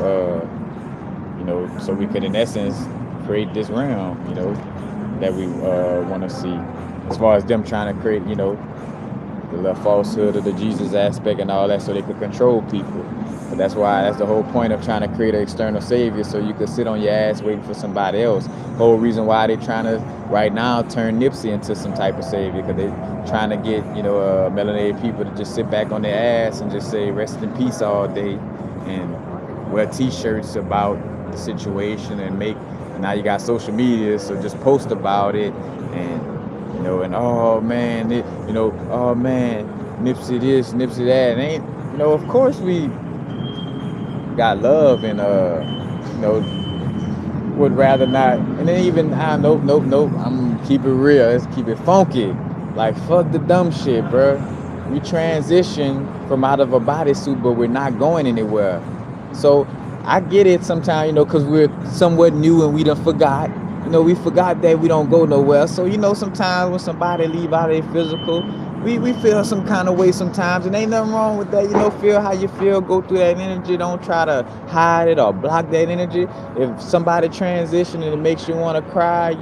S1: so we could, in essence, create this realm, that we want to see. As far as them trying to create, the little falsehood of the Jesus aspect and all that, so they could control people. But that's the whole point of trying to create an external savior, so you could sit on your ass waiting for somebody else. Whole reason why they trying to right now turn Nipsey into some type of savior, because they trying to get melanated people to just sit back on their ass and just say rest in peace all day and wear T-shirts about the situation and now you got social media, so just post about it and. And oh man, oh man, Nipsey this, Nipsey that. And ain't, of course we got love and would rather not. And then even nope. I'm keep it real. Let's keep it funky. Like, fuck the dumb shit, bro. We transition from out of a bodysuit, but we're not going anywhere. So I get it sometimes, because we're somewhat new and we done forgot. We forgot that we don't go nowhere. So, sometimes when somebody leave out of their physical, we feel some kind of way sometimes. And ain't nothing wrong with that. Feel how you feel. Go through that energy. Don't try to hide it or block that energy. If somebody transition and it makes you want to cry,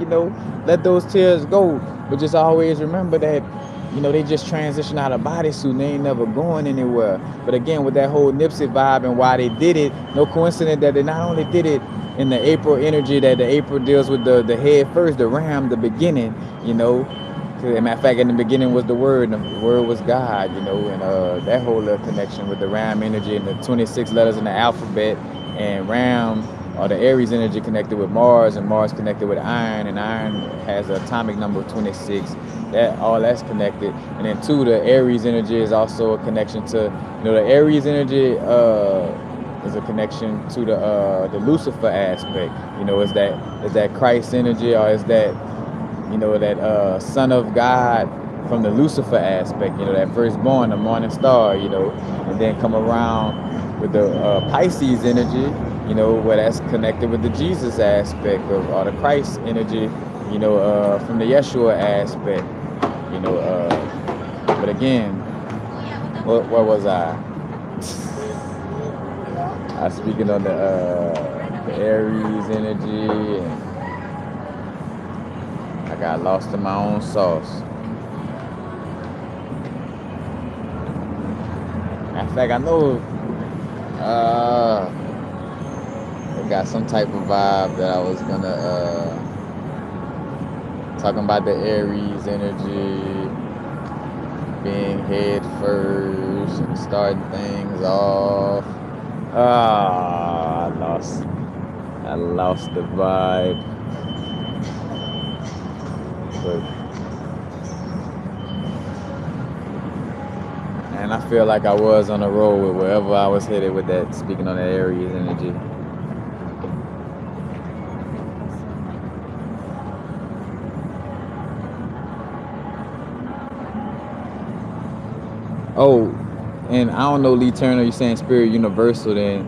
S1: let those tears go. But just always remember that, they just transition out of bodysuit and they ain't never going anywhere. But again, with that whole Nipsey vibe and why they did it, no coincidence that they not only did it in the April energy, that the April deals with the head first, the ram, the beginning, As a matter of fact, in the beginning was the Word, and the Word was God, and that whole little connection with the ram energy and the 26 letters in the alphabet, and ram, or the Aries energy connected with Mars, and Mars connected with iron, and iron has an atomic number of 26. That's connected. And then two, the Aries energy is also a connection to, the Aries energy is a connection to the Lucifer aspect. Is that Christ energy, or is that, that Son of God from the Lucifer aspect, that firstborn, the morning star, and then come around with the Pisces energy, where that's connected with the Jesus aspect or the Christ energy, from the Yeshua aspect, but again, where was I? I was speaking on the Aries energy, and I got lost in my own sauce. In fact, I know I got some type of vibe that I was gonna talking about the Aries energy, being head first and starting things off. I lost the vibe. But, and I feel like I was on the road with wherever I was headed with that, speaking on that Aries energy. Oh, and I don't know, Lee Turner, you saying spirit universal, then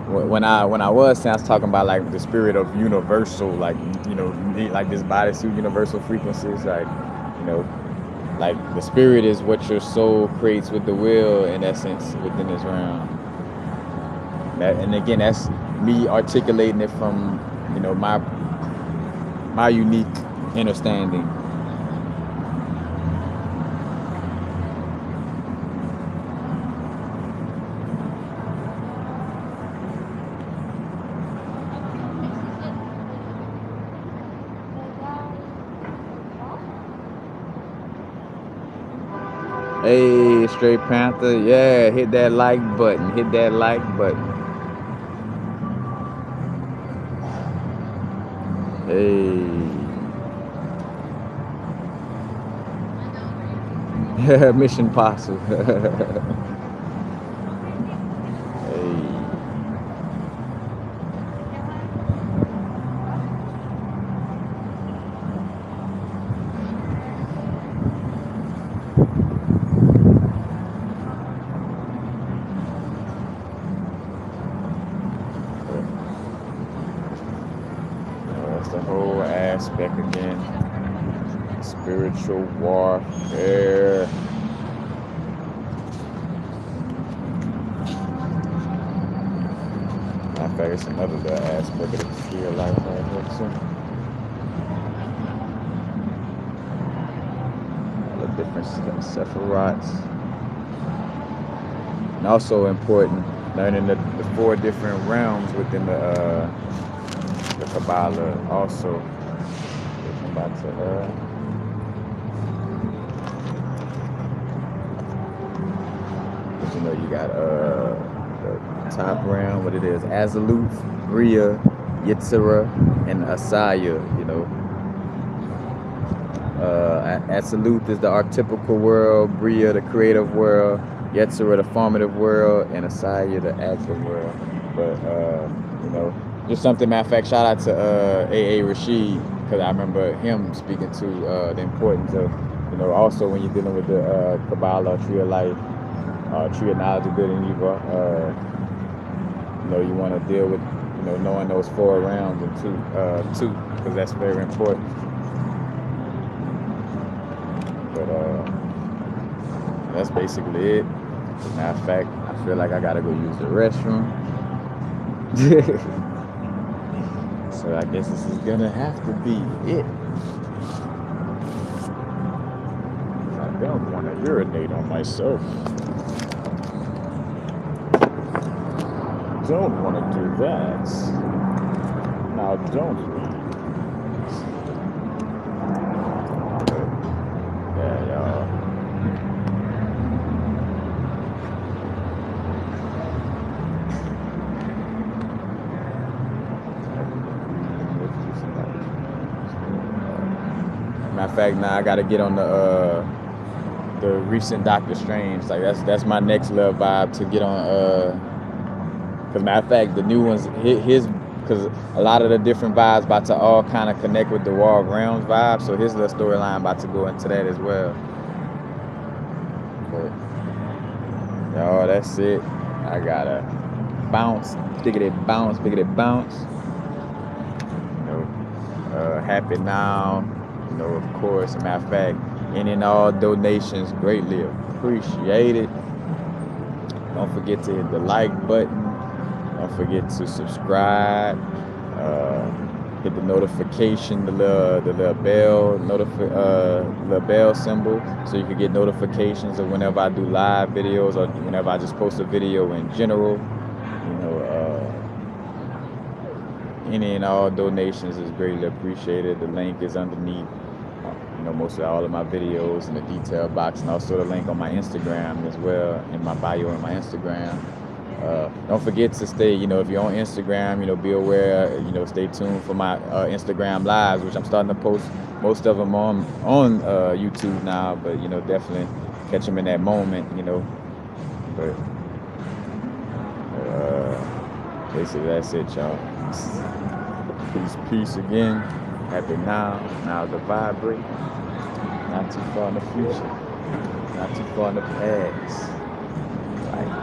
S1: when I was saying, I was talking about like the spirit of universal, like, like this bodysuit universal frequencies, like, like the spirit is what your soul creates with the will, in essence, within this realm. And again, that's me articulating it from my unique understanding. Hey, Straight Panther, yeah, hit that like button. Hit that like button. Hey. Mission Possible. Hey. That's the whole aspect again. Spiritual warfare. In fact, it's another little aspect of the sphere life right here too. All the different sephirots. And also important, learning the 4 different realms within the Kabbalah also. Come back to you got the top realm, what it is, Azaluth, Bria, Yetzirah, and Asaya, Azaluth is the archetypical world, Bria the creative world, Yetzirah the formative world, and Asaya the active world. But just something, matter of fact, shout out to A.A. Rashid, because I remember him speaking to the importance of, also when you're dealing with the Kabbalah, Tree of Life, Tree of Knowledge of Good and Evil, you want to deal with, knowing those 4 realms and two, because that's very important. But that's basically it. Matter of fact, I feel like I gotta go use the restroom. So I guess this is gonna have to be it. I don't want to urinate on myself. Don't want to do that. Now don't we? Yeah, y'all. Matter of fact, now I gotta get on the recent Doctor Strange. Like that's my next little vibe to get on. Because matter of fact, the new ones, his, because a lot of the different vibes about to all kind of connect with the War of Realms vibe. So his little storyline about to go into that as well. But y'all, that's it. I gotta bounce, biggity bounce, biggity bounce. Happy now. Of course, matter of fact, any and all donations greatly appreciated. Don't forget to hit the like button. Don't forget to subscribe. hit the notification, the little bell little bell symbol, so you can get notifications of whenever I do live videos or whenever I just post a video in general. You know, any and all donations is greatly appreciated. The link is underneath, you know, most of all of my videos in the detail box, and also the link on my Instagram as well, in my bio on my Instagram. Don't forget to stay, you know, if you're on Instagram, you know, be aware, you know, stay tuned for my Instagram lives, which I'm starting to post most of them on YouTube now, but, you know, definitely catch them in that moment, you know. But basically that's it, y'all. Peace again. Happy now. Now to vibrate. Not too far in the future. Not too far in the past.